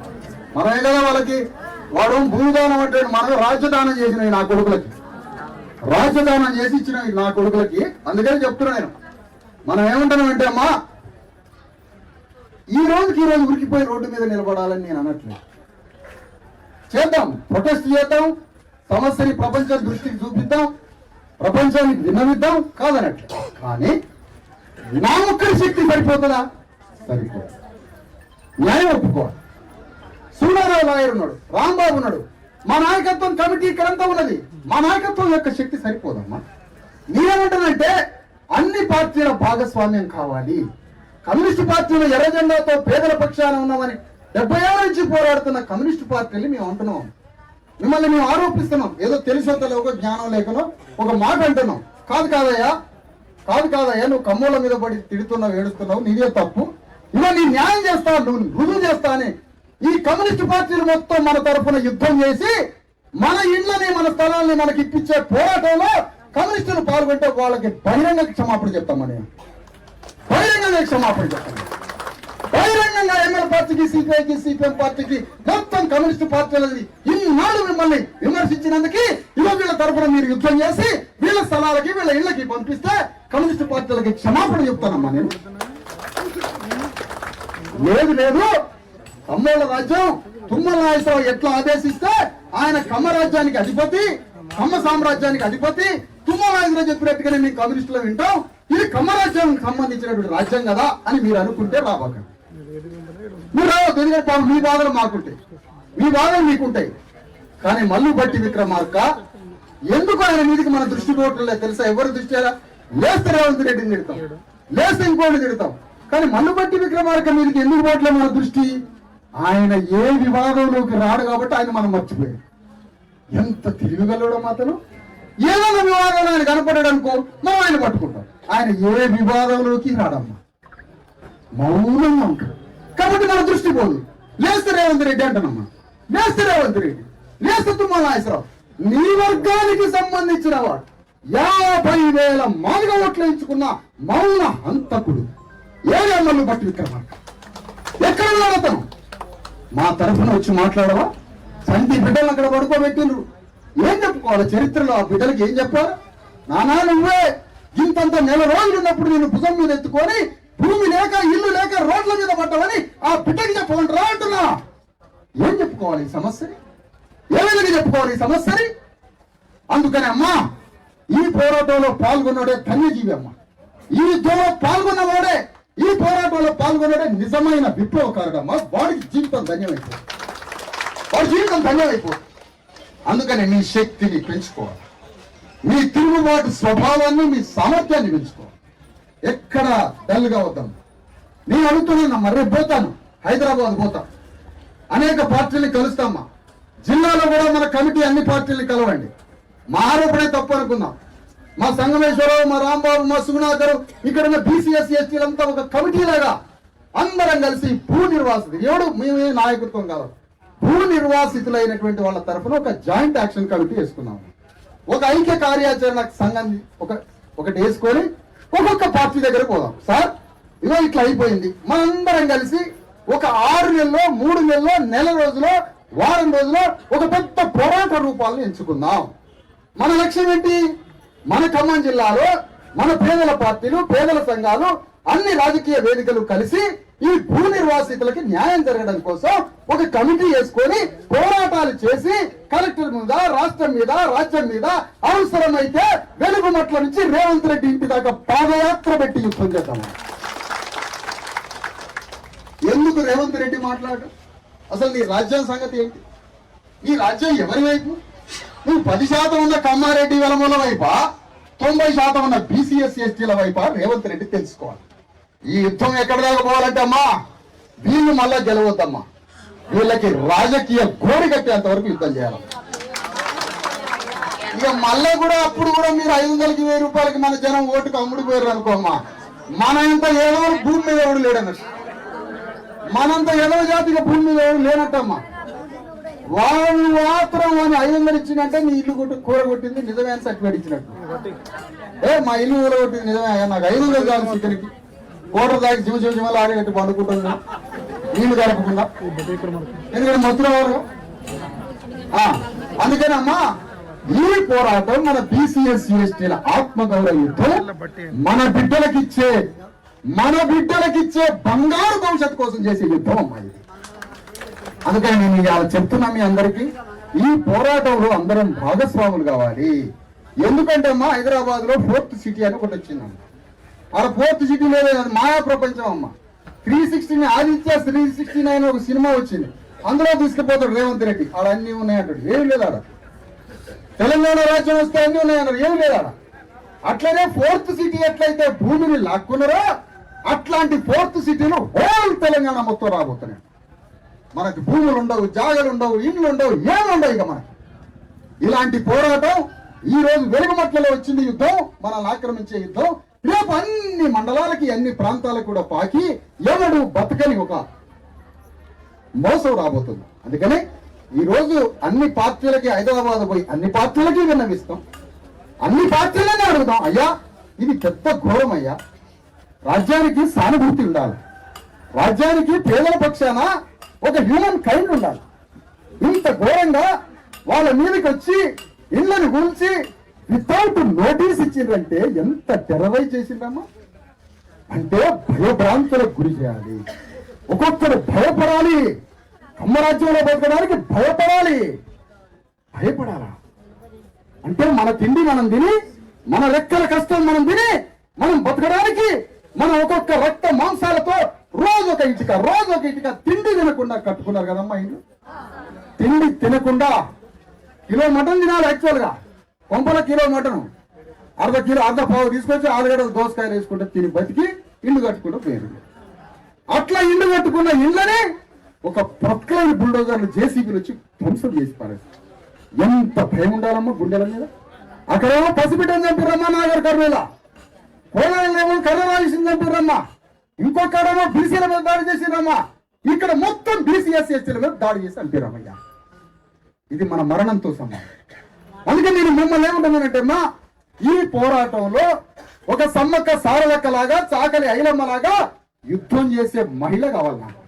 మనమే కదా వాళ్ళకి వాడు భూదానం అంటే మనం రాజ్యదానం చేసిన నా కొడుకులకి, రాజ్యదానం చేసి ఇచ్చిన నా కొడుకులకి. అందుకని చెప్తున్నా నేను, మనం ఏమంటున్నామంటే అమ్మా, ఈ రోజు ఉరికిపోయి రోడ్డు మీద నిలబడాలని నేను అనట్లేదు. చేద్దాం, ప్రొటెస్ట్ చేద్దాం, సమస్యని ప్రపంచం దృష్టికి చూపిద్దాం, ప్రపంచానికి విన్నవిద్దాం, కాదనట్లేదు. కానీ నా ఒక్కరి శక్తి సరిపోతుందా? సరిపోదు. న్యాయం ఒప్పుకోవాలి. సూర్యారావు లాయర్ ఉన్నాడు, రాంబాబు ఉన్నాడు, మా నాయకత్వం కమిటీ ఇక్కడంతా ఉన్నది. మా నాయకత్వం యొక్క శక్తి సరిపోదమ్మా. నేనేమంటానంటే అన్ని పార్టీల భాగస్వామ్యం కావాలి. కమ్యూనిస్టు పార్టీలు ఎర్ర జెండాతో పేదల పక్షాన ఉన్నామని 70 ఏళ్ల నుంచి పోరాడుతున్న కమ్యూనిస్టు పార్టీలు మేము అంటున్నాం. మిమ్మల్ని మేము ఆరోపిస్తున్నాం, ఏదో తెలిసంత లేకో జ్ఞానం లేకనో ఒక మాట అంటున్నాం. కాదయ్యా, నువ్వు కమ్మోళ్ళ మీద పడి తిడుతున్నావు, ఏడుస్తున్నావు, నీదే తప్పు. ఇలా నీ న్యాయం చేస్తా, నువ్వు రుజువు చేస్తా అని ఈ కమ్యూనిస్టు పార్టీలు మొత్తం మన తరఫున యుద్ధం చేసి మన ఇళ్లని మన స్థలాన్ని మనకి ఇప్పించే పోరాటంలో కమ్యూనిస్టులు పాల్గొంటే వాళ్ళకి బహిరంగ క్షమాపణ చెప్తామని, బహిరంగంగా క్షమాపణ చెప్తాం. బహిరంగంగా ఎమ్మెల్యే పార్టీకి, సిపిఐకి, సిపిఎం పార్టీకి, మొత్తం కమ్యూనిస్టు పార్టీలది ఇన్నాళ్ళు మిమ్మల్ని విమర్శించినందుకు ఇలా వీళ్ళ తరఫున మీరు యుద్ధం చేసి వీళ్ళ స్థలాలకి వీళ్ళ ఇళ్లకి పంపిస్తే కమ్యూనిస్టు పార్టీలకి క్షమాపణ చెప్తానమ్మా నేను. లేదు కమ్మోళ్ళ రాజ్యం తుమ్మల నాగేశ్వరరావు ఎట్లా ఆదేశిస్తే ఆయన కమ్మ రాజ్యానికి అధిపతి, కమ్మ సామ్రాజ్యానికి అధిపతి. తుమ్మల నాగేశ్వరరావు చెప్పినట్టుగానే మేము కమ్యూనిస్టులు వింటాం. ఇది కమ్మ రాజ్యానికి సంబంధించినటువంటి రాజ్యం కదా అని మీరు అనుకుంటే రాబాకండి. మీరు రావద్దు, ఎందుకంటే మీ బాధలు మాకుంటాయి, మీ బాధలు మీకుంటాయి. కానీ మల్లు బట్టి విక్రమార్క ఎందుకు ఆయన మీదకి మన దృష్టి పోవట్లే తెలుసా? ఎవరి దృష్టి లేస్తే రేవంత్ రెడ్డిని తిడతాం, లేస్తే ఇంకోటి తిడతాం. కానీ మల్లు బట్టి విక్రమార్క మీదకి ఎందుకు పోవట్లే మన దృష్టి? ఆయన ఏ వివాదంలోకి రాడు కాబట్టి ఆయన మనం మర్చిపోయాం. ఎంత తెలివిగలవడం అతను. ఏదైనా వివాదం ఆయన కనపడాడు అనుకో, మనం ఆయన పట్టుకుంటాం. ఆయన ఏ వివాదంలోకి రాడమ్మా, మౌనంగా ఉంటాడు. కాబట్టి మన దృష్టి పోదు. లేస్తే రేవంత్ రెడ్డి అంటానమ్మా, లేస్తే రేవంత్ రెడ్డి, లేస్తే తుమ్మల నాగేశ్వరరావు. నీ వర్గానికి సంబంధించిన వాడు 50,000 మాదిగా ఓట్లు ఎంచుకున్న మౌన హంతకుడు ఏడేళ్ళు బట్టి విక్రమార్క. ఎక్కడ ఉన్నాడు అతను? మా తరఫున వచ్చి మాట్లాడవా? సంతి బిడ్డలు అక్కడ పడుకోబెట్టిండ్రు. ఏం చెప్పుకోవాలి చరిత్రలో? ఆ బిడ్డలకి ఏం చెప్పారు? నానా నువ్వే ఇంతంత నెల రోజులు ఉన్నప్పుడు నేను భుజం మీద ఎత్తుకొని భూమి లేక ఇల్లు లేక రోడ్ల మీద పడ్డావని ఆ బిడ్డకి చెప్పండి రా అంటున్నా. ఏం చెప్పుకోవాలి ఈ సమస్యని? ఏ విధంగా చెప్పుకోవాలి ఈ సమస్యని? అందుకని అమ్మా, ఈ పోరాటంలో పాల్గొన్నాడే ధన్యజీవి అమ్మ. ఈ యుద్ధంలో పాల్గొన్నవాడే, ఈ పోరాటంలో పాల్గొన్నాడే నిజమైన విప్లవకారుడమ్మా. వాడికి జీవితం ధన్యమైపోతుంది, వాడి జీవితం ధన్యమైపోతుంది. అందుకని మీ శక్తిని పెంచుకోవాలి, మీ తిరుగుబాటు స్వభావాన్ని, మీ సామర్థ్యాన్ని పెంచుకోవాలి. ఎక్కడ డల్గా వద్దాం. నేను అడుగుతున్నానమ్మా, రేపు పోతాను, హైదరాబాద్ పోతా, అనేక పార్టీల్ని కలుస్తామ్మా. జిల్లాలో కూడా మన కమిటీ అన్ని పార్టీల్ని కలవండి. మా ఆరోపణే తప్పు అనుకుందాం. మా సంగమేశ్వరరావు, మా రాంబాబు, మా సుగుణాకరు, ఇక్కడ ఉన్న బీసీఎస్సీ ఎస్టీలంతా ఒక కమిటీ లాగా అందరం కలిసి భూ నిర్వాసితులు, ఎవడు మేమే నాయకత్వం కాదు, భూ నిర్వాసితులైనటువంటి వాళ్ళ తరఫున ఒక జాయింట్ యాక్షన్ కమిటీ వేసుకున్నాము. ఒక ఐక్య కార్యాచరణ సంఘాన్ని ఒకటి వేసుకొని ఒక్కొక్క పార్టీ దగ్గర పోదాం. సార్ ఇదో ఇట్లా అయిపోయింది, మనందరం కలిసి ఒక 6 నెలలో 3 నెలలో నెల రోజులో వారం రోజులో ఒక పెద్ద పోరాట రూపాలను ఎంచుకుందాం. మన లక్ష్యం ఏంటి? మన ఖమ్మం జిల్లాలో మన పేదల పార్టీలు, పేదల సంఘాలు, అన్ని రాజకీయ వేదికలు కలిసి ఈ భూ నిర్వాసితులకి న్యాయం జరగడం కోసం ఒక కమిటీ వేసుకొని పోరాటాలు చేసి కలెక్టర్ మీద, రాష్ట్రం మీద, రాజ్యం మీద, అవసరమైతే వెలుగుమట్ల నుంచి రేవంత్ రెడ్డి ఇంటి దాకా పాదయాత్ర పెట్టి యుద్ధం చేద్దాం. ఎందుకు రేవంత్ రెడ్డి మాట్లాడు? అసలు నీ రాజ్యం సంగతి ఏంటి? నీ రాజ్యం ఎవరి వైపు? నువ్వు 10% ఉన్న కమ్మారెడ్డి వెలమూల వైపా, 90% ఉన్న బీసీఎస్సీ ఎస్టీల వైపా? రేవంత్ రెడ్డి తెలుసుకోవాలి. ఈ యుద్ధం ఎక్కడ దాకా పోవాలంటే అమ్మా, వీళ్ళు మళ్ళా గెలవద్దమ్మా, వీళ్ళకి రాజకీయ గోడి కట్టేంత వరకు యుద్ధం చేయాలి. ఇక మళ్ళా కూడా అప్పుడు కూడా మీరు 500కి 1000 రూపాయలకి మన జనం ఓటుకు అమ్ముడిపోయారు అనుకోమ్మా, మన ఇంత ఏదో భూమి మీద ఎవడు లేడన్నట్టు, మనంత ఏదో జాతిగా భూమి మీద ఎవడు లేనట్టమ్మా. వాళ్ళు మాత్రం అని 500 ఇచ్చినట్టే నీ ఇల్లు కూర కొట్టింది నిజమే అని సర్టిఫికేట్ ఇచ్చినట్టు. మా ఇల్లు కూర కొట్టింది నిజమే, నాకు 500 కాదు చికెన్కి కోటర్ దాకి జీవజీవజీవాలు ఆడేటట్టు పండుకుంటున్నా, నీళ్లు గడపకుండా, ఎందుకంటే మధ్యలో వారు. అందుకనమ్మా ఈ పోరాటం మన బీసీఎస్సీ ఎస్టీల ఆత్మగౌరవ యుద్ధం, మన బిడ్డలకిచ్చే బంగారు భవిష్యత్తు కోసం చేసే యుద్ధం అమ్మా ఇది. అందుకని నేను ఇవాళ చెప్తున్నా మీ అందరికీ, ఈ పోరాటంలో అందరం భాగస్వాములు కావాలి. ఎందుకంటే అమ్మా హైదరాబాద్ లో 4th సిటీ అని ఒకటి వచ్చిందమ్మా. ఆ 4th సిటీ లేదు, అది మాయా ప్రపంచం అమ్మ. 360 ఆదిత్య 369 ఒక సినిమా వచ్చింది, అందులో తీసుకుపోతాడు రేవంత్ రెడ్డి. ఆడ అన్ని ఉన్నాయంటాడు, ఏం లేదు ఆడ. తెలంగాణ రాజ్యం వస్తే అన్ని ఉన్నాయన్నారు, ఏం లేదు ఆడ. అట్లనే 4th సిటీ ఎట్లయితే భూమిని లాక్కున్నారో అట్లాంటి 4th సిటీలు హోల్ తెలంగాణ మొత్తం రాబోతున్నాయి. మనకి భూములు ఉండవు, జాగలు ఉండవు, ఇండ్లు ఉండవు, ఏముండవు ఇక మనకి. ఇలాంటి పోరాటం ఈ రోజు వెలుగుమట్లలో వచ్చింది యుద్ధం, మనల్ని ఆక్రమించే యుద్ధం. రేపు అన్ని మండలాలకి, అన్ని ప్రాంతాలకు కూడా పాకి ఎవడు బతకని ఒక మోసం రాబోతుంది. అందుకని ఈ రోజు అన్ని పార్టీలకి హైదరాబాద్ పోయి అన్ని పార్టీలకి విన్నవిస్తాం, అన్ని పార్టీలనే అడుగుతాం, అయ్యా ఇది పెద్ద ఘోరం అయ్యా, రాజ్యానికి సానుభూతి ఉండాలి, రాజ్యానికి పేదల పక్షాన ఒక హ్యూమన్ కైండ్ ఉండాలి. ఇంత ఘోరంగా వాళ్ళ మీదకి వచ్చి ఇళ్ళని గురించి వితౌట్ నోటీస్ ఇచ్చిందంటే ఎంత టెర్రరైజ్ చేసిందమ్మా. అంటే భయభ్రాంతులకు గురి చేయాలి, ఒక్కొక్కరు భయపడాలి, కమ్మరాజ్యంలో బతకడానికి భయపడాలా అంటే మన తిండి మనం తిని, మన రెక్కల కష్టం మనం తిని, మనం బతకడానికి మనం ఒక్కొక్క రక్త మాంసాలతో రోజు ఒక ఇటుక తిండి తినకుండా కట్టుకున్నారు కదమ్మా. ఇల్లు తిండి తినకుండా కిలో మటన్ తినాలి. యాక్చువల్ గా కొంపల కిలో మటన్, అర్ధ పావు తీసుకొచ్చి 6 గంటలు దోసకాయలు వేసుకుంటే తిని బతికి ఇల్లు కట్టుకుంటూ పోయారు. అట్లా ఇల్లు కట్టుకున్న ఇళ్ళని ఒక ప్రక్కలైన బుల్డోజర్లు, జేసీబీలు వచ్చి ధ్వంసం చేసి పారేస్తారు. ఎంత భయం ఉండాలమ్మా గుండెల మీద. అక్కడేమో పసిబిడ్డని చంపిరమ్మా నాగర్ కర్నూల, కోలాలేమో కర్రవాయిసింది చంపిరమ్మా, ఇంకొకడేమో బీసీల మీద దాడి చేసిరమ్మా, ఇక్కడ మొత్తం బీసీఎస్సీ ఎస్టీల మీద దాడి చేసి చంపిరమ్మయ్యా. ఇది మన మరణంతో సమానం. అందుకే నేను మిమ్మల్ని ఏమంటున్నానంటే అమ్మా, ఈ పోరాటంలో ఒక సమ్మక్క సారలక్కలాగా చాకలి ఐలమ్మలాగా యుద్ధం చేసే మహిళ కావాలి నాకు.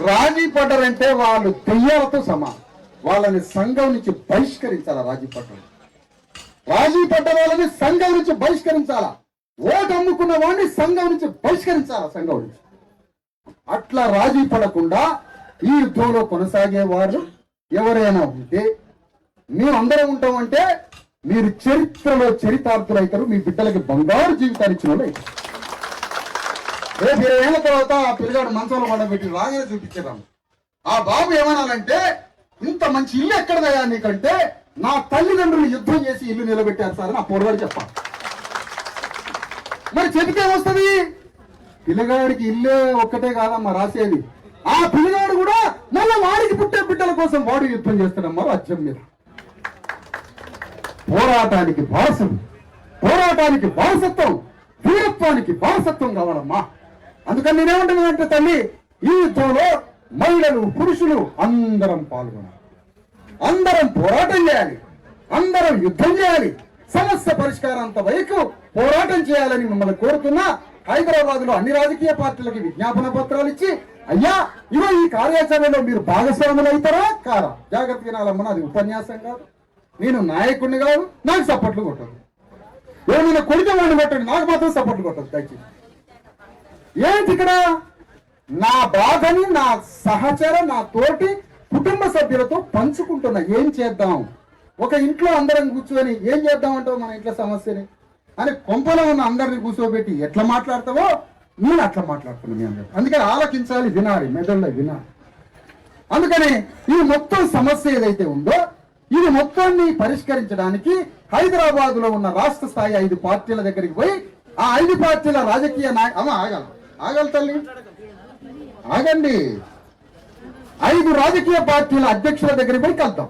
రాజీ పడ్డారంటే వాళ్ళు దెయ్యాలతో సమానం. వాళ్ళని సంఘం నుంచి బహిష్కరించాలా? రాజీ పడ్డ వాళ్ళని సంఘం నుంచి బహిష్కరించాలా? ఓటు అమ్ముకున్న వాడిని సంఘం నుంచి బహిష్కరించాలా? సంఘం నుంచి. అట్లా రాజీ పడకుండా ఈ యుద్ధంలో కొనసాగే వారు ఎవరైనా ఉంటే, మేము అందరం ఉంటామంటే మీరు చరిత్రలో చరితార్థులు అవుతారు. మీ బిడ్డలకి బంగారు జీవితాన్ని ఇచ్చిన వాళ్ళు అవుతారు. రేపు 20 ఏళ్ల తర్వాత ఆ పిల్లగాడు మంచంలో పడబెట్టి రాగానే చూపించేదాము. ఆ బాబు ఏమనాలంటే, ఇంత మంచి ఇల్లు ఎక్కడదయా నీకంటే, నా తల్లిదండ్రులు యుద్ధం చేసి ఇల్లు నిలబెట్టారు సార్ అని ఆ పొరగాడు చెప్పాలి. మరి చెబితే వస్తుంది. పిల్లగాడికి ఇల్లే ఒక్కటే కాదమ్మా రాసేది, ఆ పిల్లగాడు కూడా మళ్ళీ వాడికి పుట్టే బిడ్డల కోసం వాడు యుద్ధం చేస్తాడమ్మా రాజ్యం మీద. పోరాటానికి వారసం, పోరాటానికి వారసత్వం, వీరత్వానికి వారసత్వం కావాలమ్మా. అందుకని నేనేమంటున్నానంటే తల్లి, ఈ యుద్ధంలో మహిళలు పురుషులు అందరం పాల్గొనాలి, అందరం పోరాటం చేయాలి, అందరం యుద్ధం చేయాలి, సమస్య పరిష్కారాంత వైపు పోరాటం చేయాలని మిమ్మల్ని కోరుతున్నా. హైదరాబాద్ లో అన్ని రాజకీయ పార్టీలకి విజ్ఞాపన పత్రాలు ఇచ్చి, అయ్యా ఇవో ఈ కార్యాచరణలో మీరు భాగస్వాములు అవుతారా కారా జాగ్రత్త వినాలమ్మా. అది ఉపన్యాసం కాదు, నేను నాయకుడిని కాదు, నాకు సపోర్ట్లు కొట్టదు. ఏమైనా కొడితే వాడిని కొట్టండి, నాకు మాత్రం సపోర్ట్లు కొట్టదు దయచేసి. ఏంటి ఇక్కడ నా బాధని నా సహచర నా తోటి కుటుంబ సభ్యులతో పంచుకుంటున్నా. ఏం చేద్దాం, ఒక ఇంట్లో అందరం కూర్చొని ఏం చేద్దాం అంటావు మన ఇంట్లో సమస్యని అని కొంపలో ఉన్న అందరిని కూర్చోబెట్టి ఎట్లా మాట్లాడతావో నేను అట్లా మాట్లాడుతున్నా మీ అందరూ. అందుకని ఆలకించాలి, వినాలి, మెదడులో వినాలి. అందుకని ఈ మొత్తం సమస్య ఏదైతే ఉందో ఇది మొత్తాన్ని పరిష్కరించడానికి హైదరాబాద్ లో ఉన్న రాష్ట్ర స్థాయి 5 పార్టీల దగ్గరికి పోయి ఆ 5 పార్టీల రాజకీయ ఆగల తల్లి ఆగండి, 5 రాజకీయ పార్టీల అధ్యక్షుల దగ్గరికి పోయి కలుద్దాం.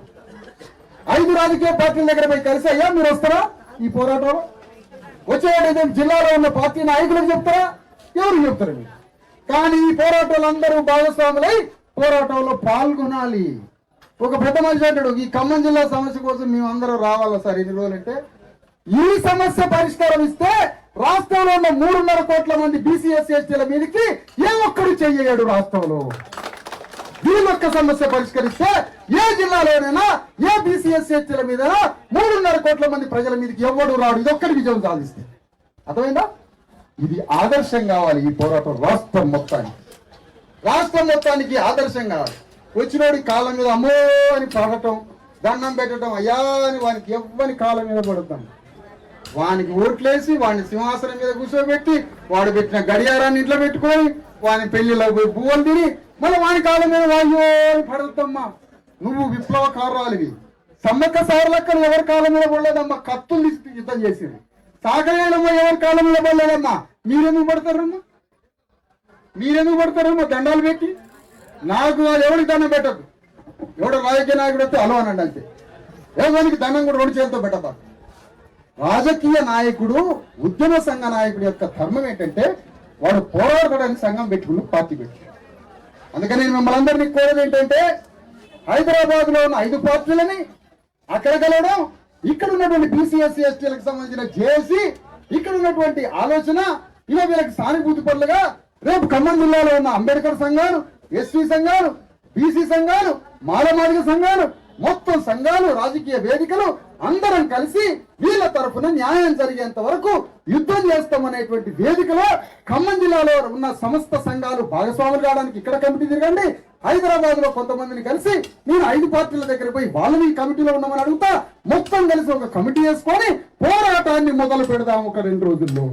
5 రాజకీయ పార్టీల దగ్గర పోయి కలిసి, అయ్యా మీరు వస్తారా ఈ పోరాటంలో? వచ్చేవాడు జిల్లాలో ఉన్న పార్టీ నాయకులకు చెప్తారా? ఎవరు చెప్తారు మీరు? కానీ ఈ పోరాటంలో అందరూ భాగస్వాములై పోరాటంలో పాల్గొనాలి. ఒక పెద్ద మనిషి అంటాడు, ఈ ఖమ్మం జిల్లా సమస్య కోసం మేము అందరం రావాలా సార్ ఎన్ని రోజులంటే, ఈ సమస్య పరిష్కారం ఇస్తే రాష్ట్రంలో ఉన్న 3.5 కోట్ల మంది బీసీఎస్సీ ఎస్టీల మీదకి ఏ ఒక్కడు చెయ్యడు. రాష్ట్రంలో వీళ్ళొక్క సమస్య పరిష్కరిస్తే ఏ జిల్లాలోనైనా ఏ బీసీఎస్సీ ఎస్టీల మీద 3.5 కోట్ల మంది ప్రజల మీదకి ఎవడు రాడు. ఇది ఒక్కడి విజయం సాధిస్తే. అర్థమైందా? ఇది ఆదర్శం కావాలి. ఈ పోరాటం రాష్ట్రం మొత్తానికి ఆదర్శం కావాలి. వచ్చినోడి కాళ్ళ మీద అమ్మో అని పడటం, దండం పెట్టడం, అయ్యా అని వానికి ఎవ్వని కాళ్ళ మీద పడతాం, వానికి ఓట్లేసి వాడిని సింహాసనం మీద కూర్చోబెట్టి వాడు పెట్టిన గడియారాన్ని ఇంట్లో పెట్టుకొని వాని పెళ్లిలో పోయి పువ్వులు తిని మళ్ళీ వాని కాళ్ళ మీద వాయో పడద్దమ్మా. నువ్వు విప్లవకారురాలివి. సమ్మక్క సారలక్కలు ఎవరి కాళ్ళ మీద పడలేదమ్మా, కత్తులు తీసి యుద్ధం చేసింది. సాగలేనమ్మా ఎవరి కాళ్ళ మీద పడలేదమ్మా. మీరెందుకు పడతారమ్మా దండాలు పెట్టి? నాకు వాళ్ళు ఎవరికి దండం పెట్టదు. ఎవడో రాజకీయ నాయకుడు వస్తే అలో అనండి అంతే. ఎవరికి దండం కూడా 2 చేతులతో పెట్టదా. రాజకీయ నాయకుడు, ఉద్యమ సంఘ నాయకుడు యొక్క ధర్మం ఏంటంటే వాడు పోరాడడానికి సంఘం పెట్టుకుని పార్టీ పెట్టుకుని. అందుకని నేను మిమ్మల్ని అందరినీ కోరేది ఏంటంటే, హైదరాబాద్ లో ఉన్న 5 పార్టీలని అక్కడ కలవడం, ఇక్కడ ఉన్నటువంటి బీసీఎస్సీ ఎస్టీలకు సంబంధించిన జేఏసీ, ఇక్కడ ఉన్నటువంటి ఆలోచన ఇలా వీళ్ళకి సానుభూతి పనులుగా రేపు ఖమ్మం జిల్లాలో ఉన్న అంబేద్కర్ సంఘాలు, ఎస్సీ సంఘాలు, బీసీ సంఘాలు, మాలమాదిగ సంఘాలు, మొత్తం సంఘాలు, రాజకీయ వేదికలు అందరం కలిసి వీళ్ళ తరఫున న్యాయం జరిగేంత వరకు యుద్ధం చేస్తామనేటువంటి వేదికలో ఖమ్మం జిల్లాలో ఉన్న సమస్త సంఘాలు భాగస్వాములు కావడానికి ఇక్కడ కమిటీ తిరగండి. హైదరాబాద్ లో కొంతమందిని కలిసి నేను 5 పార్టీల దగ్గర పోయి వాళ్ళని కమిటీలో ఉన్నామని అడుగుతా. మొత్తం కలిసి ఒక కమిటీ వేసుకొని పోరాటాన్ని మొదలు పెడదాం ఒక 2 రోజుల్లో.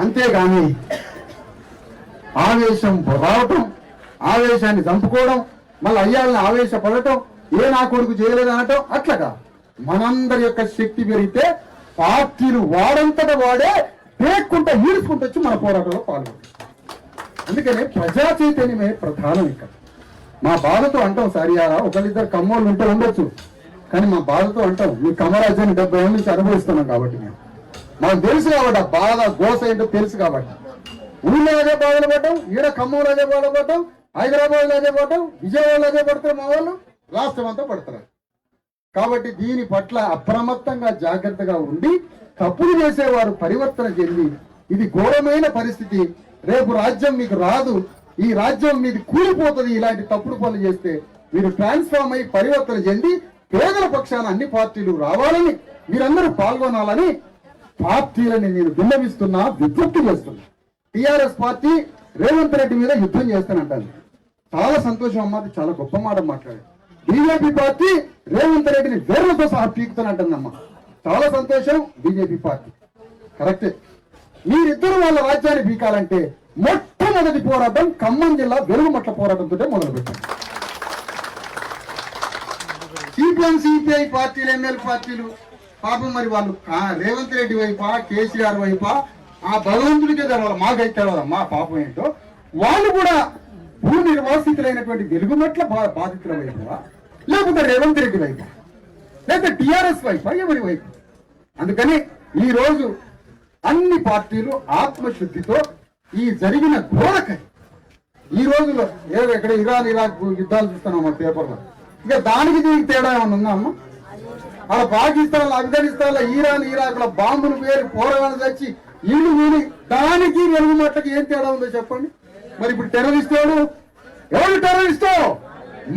అంతేగాని ఆవేశం రావటం, ఆవేశాన్ని చంపుకోవడం, మళ్ళీ అయ్యాలని ఆవేశపడటం, ఏ నా కొడుకు చేయలేదు అనటం అట్లగా మనందరి యొక్క శక్తి పెరిగితే పార్టీలు వాడంతట వాడే పేక్కుంటా ఈడ్చుకుంటూ వచ్చి మన పోరాటంలో పాల్గొంటాం. అందుకనే ప్రజా చైతన్యమే ప్రధానం ఇక్కడ. మా బాధతో అంటాం సరియారా, ఒకరిద్దరు కమ్మోళ్ళు ఉంటే ఉండొచ్చు, కానీ మా బాధతో అంటాం మీ కమరాజ్యాన్ని 70 ఏళ్ళ నుంచి అనుభవిస్తున్నాం కాబట్టి మాకు తెలుసు కాబట్టి ఆ బాధ గోస ఏంటో తెలుసు కాబట్టి ఊళ్ళో అదే బాధలు పడ్డాం, ఈడ ఖమ్మంలో అదే బాధ పడ్డాం, హైదరాబాద్లో అదే పడ్డాం, విజయవాడలో అదే పడతారు మా వాళ్ళు, రాష్ట్రం అంతా పడతారు. కాబట్టి దీని పట్ల అప్రమత్తంగా జాగ్రత్తగా ఉండి తప్పులు చేసేవారు పరివర్తన చెంది, ఇది ఘోరమైన పరిస్థితి, రేపు రాజ్యం మీకు రాదు, ఈ రాజ్యం మీది కూలిపోతుంది, ఇలాంటి తప్పుడు పనులు చేస్తే మీరు ట్రాన్స్ఫార్మ్ అయ్యి పరివర్తన చెంది పేదల పక్షాన అన్ని పార్టీలు రావాలని మీరందరూ పాల్గొనాలని పార్టీలని నేను విన్నవిస్తున్నా, విజ్ఞప్తి చేస్తున్నా. టిఆర్ఎస్ పార్టీ రేవంత్ రెడ్డి మీద యుద్ధం చేస్తానంటాను. చాలా సంతోషం అమ్మ, అది చాలా గొప్ప మాట మాట్లాడారు. బీజేపీ పార్టీ రేవంత్ రెడ్డిని వేర్లతో సహా పీకుతానంటుందమ్మా, చాలా సంతోషం. బీజేపీ పార్టీ కరెక్టే. మీరిద్దరు వాళ్ళ రాజ్యాన్ని పీకాలంటే మొట్టమొదటి పోరాటం ఖమ్మం జిల్లా వెలుగుమట్ల పోరాటంతో మొదలు పెట్టారు. సిపిఎం సిపిఐ పార్టీలు ఎమ్మెల్యే పార్టీలు పాపం మరి వాళ్ళు రేవంత్ రెడ్డి వైపా కేసీఆర్ వైపా ఆ భగవంతుడికే తెలవాలి, మాకైతే తెలవాలి మా పాపం ఏంటో. వాళ్ళు కూడా భూ నిర్వాసితులైనటువంటి వెలుగుమట్ల బాధితుల వైపువా, లేకపోతే రేవంత్ రెడ్డి వైపు, లేకపోతే టిఆర్ఎస్ వైపా, ఎవరి వైపు? అందుకని ఈ రోజు అన్ని పార్టీలు ఆత్మశుద్ధితో ఈ జరిగిన ఘోరకై ఈ రోజులో ఏదో ఎక్కడ ఇరాన్ ఇరాక్ యుద్ధాలు చూస్తున్నాం మా పేపర్లో, ఇక దానికి దీనికి తేడా ఏమన్నా ఉందా అమ్మ? అలా పాకిస్తాన్, ఆఫ్ఘనిస్తాన్, ఇరాన్, ఇరాక్ లో బాంబులు వేరు పోరాటాలు తెచ్చి ఇల్లు వీని దానికి వెలుగుమట్లకి ఏం తేడా ఉందో చెప్పండి. మరి ఇప్పుడు టెర్రరిస్ట్ ఎవరు టెర్రరిస్టో?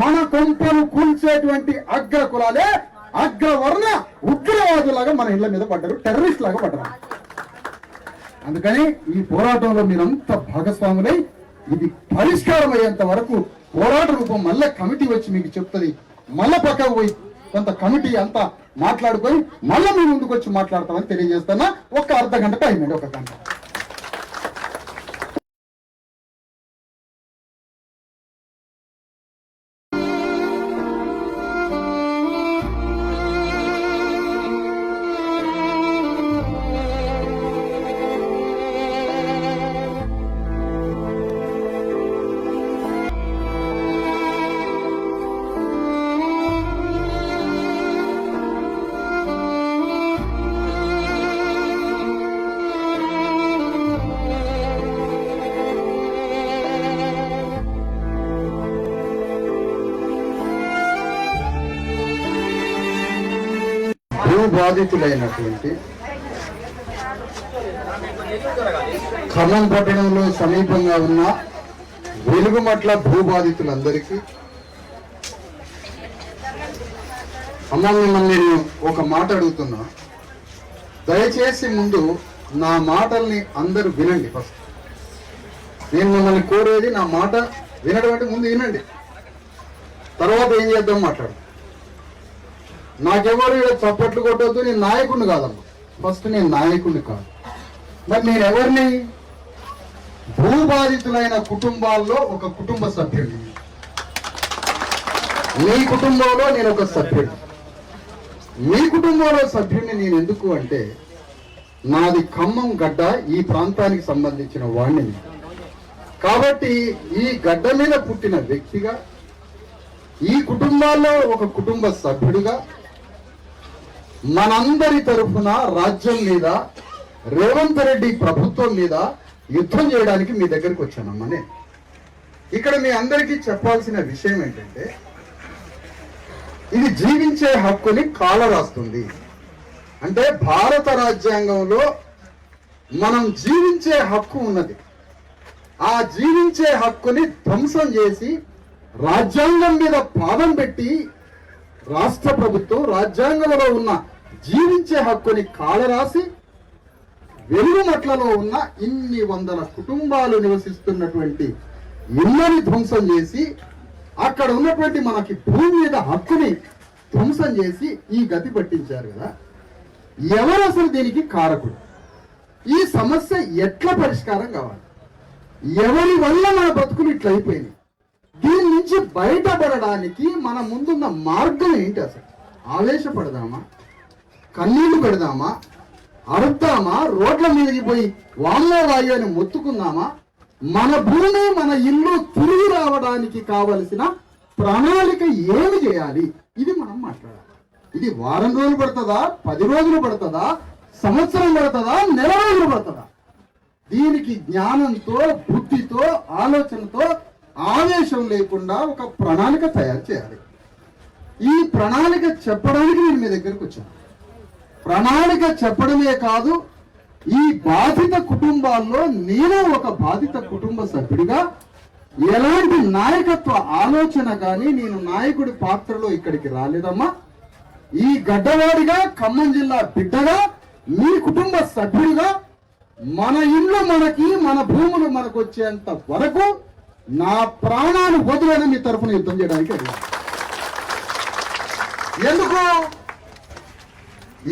మన కొంపలు కూల్చేటువంటి అగ్ర కులాలే అగ్రవర్ణ ఉగ్రవాదులాగా మన ఇళ్ల మీద పడ్డారు, టెర్రరిస్ట్ లాగా పడ్డారు. అందుకని ఈ పోరాటంలో మీరంతా భాగస్వాములై ఇది పరిష్కారం అయ్యేంత వరకు పోరాట రూపం మళ్ళా కమిటీ వచ్చి మీకు చెప్తుంది. మళ్ళా పక్కకు పోయి కొంత కమిటీ అంతా మాట్లాడుకొని మళ్ళీ మీ ముందుకు వచ్చి మాట్లాడతామని తెలియజేస్తున్నా. ఒక అర్ధ గంట టైం అండి, ఒక గంట. బాధితులైనటువంటి ఖమ్మం పట్టణంలో సమీపంగా ఉన్న వెలుగుమట్ల భూబాధితులందరికీ అమ్మ మిమ్మల్ని నేను ఒక మాట అడుగుతున్నా, దయచేసి ముందు నా మాటల్ని అందరూ వినండి. ఫస్ట్ నేను మిమ్మల్ని కోరేది నా మాట వినడం అంటే ముందు వినండి, తర్వాత ఏం చేద్దాం మాట్లాడు. నాకెవరు చప్పట్లు కొట్టొద్దు, నేను నాయకుడిని కాదమ్మా. ఫస్ట్ నేను నాయకుడిని కాదు, మరి నేను ఎవరిని? భూబాధితులైన కుటుంబాల్లో ఒక కుటుంబ సభ్యుడిని. మీ కుటుంబంలో నేను ఒక సభ్యుడిని. మీ కుటుంబంలో సభ్యుడిని నేను ఎందుకు అంటే, నాది ఖమ్మం గడ్డ, ఈ ప్రాంతానికి సంబంధించిన వాణ్ణి. కాబట్టి ఈ గడ్డ మీద పుట్టిన వ్యక్తిగా, ఈ కుటుంబాల్లో ఒక కుటుంబ సభ్యుడిగా మనందరి తరఫున రాజ్యం మీద, రేవంత్ రెడ్డి ప్రభుత్వం మీద యుద్ధం చేయడానికి మీ దగ్గరికి వచ్చానమ్మా. నేను ఇక్కడ మీ అందరికీ చెప్పాల్సిన విషయం ఏంటంటే, ఇది జీవించే హక్కుని కాలరాస్తుంది. అంటే భారత రాజ్యాంగంలో మనం జీవించే హక్కు ఉన్నది. ఆ జీవించే హక్కుని ధ్వంసం చేసి రాజ్యాంగం మీద పాదం పెట్టి రాష్ట్ర ప్రభుత్వం రాజ్యాంగంలో ఉన్న జీవించే హక్కుని కాలరాసి వెలుగుమట్లలో ఉన్న ఇన్ని వందల కుటుంబాలు నివసిస్తున్నటువంటి ఇళ్ళని ధ్వంసం చేసి, అక్కడ ఉన్నటువంటి మనకి భూమి మీద హక్కుని ధ్వంసం చేసి ఈ గతి పట్టించారు కదా. ఎవరు అసలు దీనికి కారకుడు? ఈ సమస్య ఎట్లా పరిష్కారం కావాలి? ఎవరి వల్ల మన బతుకులు ఇట్లా అయిపోయినాయి? దీని నుంచి బయటపడడానికి మన ముందున్న మార్గం ఏంటి? అసలు ఆవేశపడదామా, కన్నీళ్లు పెడదామా, అరుద్దామా, రోడ్ల మీదకి పోయి వామ్మో వాయు అని మొత్తుకుందామా, మన భూమి మన ఇల్లు తిరిగి రావడానికి కావలసిన ప్రణాళిక ఏమి చేయాలి, ఇది మనం మాట్లాడాలి. ఇది వారం రోజులు పడుతుందా, 10 రోజులు పడుతుందా, సంవత్సరం పడుతుందా, నెల రోజులు పడుతుందా? దీనికి జ్ఞానంతో, బుద్ధితో, ఆలోచనతో, ఆవేశం లేకుండా ఒక ప్రణాళిక తయారు చేయాలి. ఈ ప్రణాళిక చెప్పడానికి నేను మీ దగ్గరకు వచ్చాను. ప్రణాళిక చెప్పడమే కాదు, ఈ బాధిత కుటుంబాల్లో నేను ఒక బాధిత కుటుంబ సభ్యుడిగా ఎలాంటి నాయకత్వ ఆలోచన కానీ నేను నాయకుడి పాత్రలో ఇక్కడికి రాలేదమ్మా. ఈ గడ్డవాడిగా, ఖమ్మం జిల్లా బిడ్డగా, మీ కుటుంబ సభ్యుడిగా మన ఇల్లు మనకి, మన భూములు మనకు వచ్చేంత వరకు నా ప్రాణాలు వదిలేని మీ తరఫున యుద్ధం చేయడానికి వెళ్ళాను. ఎందుకు?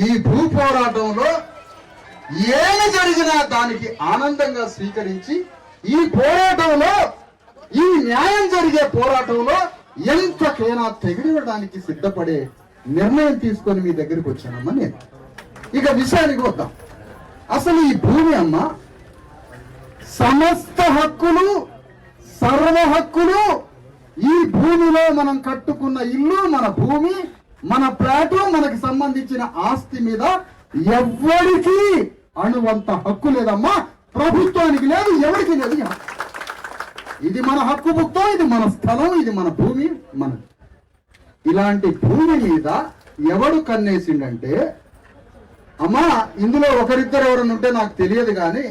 ఈ భూ పోరాటంలో ఏమి జరిగినా దానికి ఆనందంగా స్వీకరించి, ఈ పోరాటంలో, ఈ న్యాయం జరిగే పోరాటంలో ఎంతకైనా తెగిడడానికి సిద్ధపడే నిర్ణయం తీసుకొని మీ దగ్గరికి వచ్చానమ్మా నేను. ఇక విషయానికి వద్దాం. అసలు ఈ భూమి అమ్మ సమస్త హక్కులు, సర్వ హక్కులు ఈ భూమిలో మనం కట్టుకున్న ఇల్లు, మన భూమి, మన ప్లాటు, మనకి సంబంధించిన ఆస్తి మీద ఎవ్వరికి అణువంత హక్కు లేదమ్మా. ప్రభుత్వానికి లేదు, ఎవరికి లేదు. ఇది మన హక్కు భుక్తం, ఇది మన స్థలం, ఇది మన భూమి, మనది. ఇలాంటి భూమి మీద ఎవడు కన్నేసిండంటే, అమ్మా ఇందులో ఒకరిద్దరు ఎవరైనా ఉంటే నాకు తెలియదు కానీ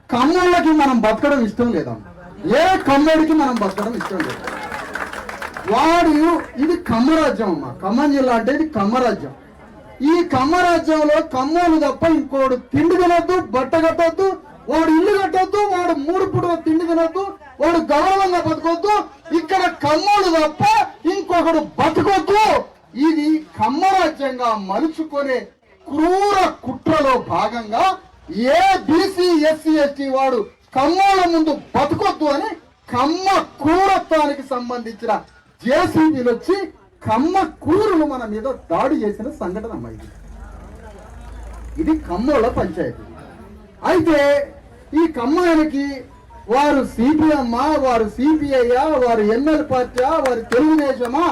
కమ్మోళ్ళకి మనం బతకడం ఇష్టం లేదమ్మా. ఏ కమ్మోడికి మనం బతకడం ఇష్టం లేదు. వాడు, ఇది కమ్మరాజ్యం అమ్మా. ఖమ్మం జిల్లా అంటే ఇది కమ్మరాజ్యం. ఈ కమ్మరాజ్యంలో కమ్మోలు తప్ప ఇంకోడు తిండి తినొద్దు, బట్ట కట్టొద్దు, వాడు ఇల్లు కట్టొద్దు, వాడు 3 పూటల తిండి తినొద్దు, వాడు గౌరవంగా బతకొద్దు. ఇక్కడ కమ్మోలు తప్ప ఇంకొకడు బతకొద్దు. ఇది కమ్మరాజ్యంగా మలుచుకునే క్రూర కుట్రలో భాగంగా ఏ బీసీ, ఎస్సీ, ఎస్టీ వాడు కమ్మోల ముందు బతకొద్దు అని కమ్మ క్రూరత్వానికి సంబంధించిన జేసీబీలు వచ్చి కమ్మ కూరులు మన మీద దాడి చేసిన సంఘటన అమ్మా ఇది. ఇది కమ్మోళ్ళ పంచాయతీ. అయితే ఈ కమ్మానికి వారు సిపిఎం, వారు సిపిఐ, వారు ఎన్ఎల్ పార్టీ, వారి తెలుగుదేశమా,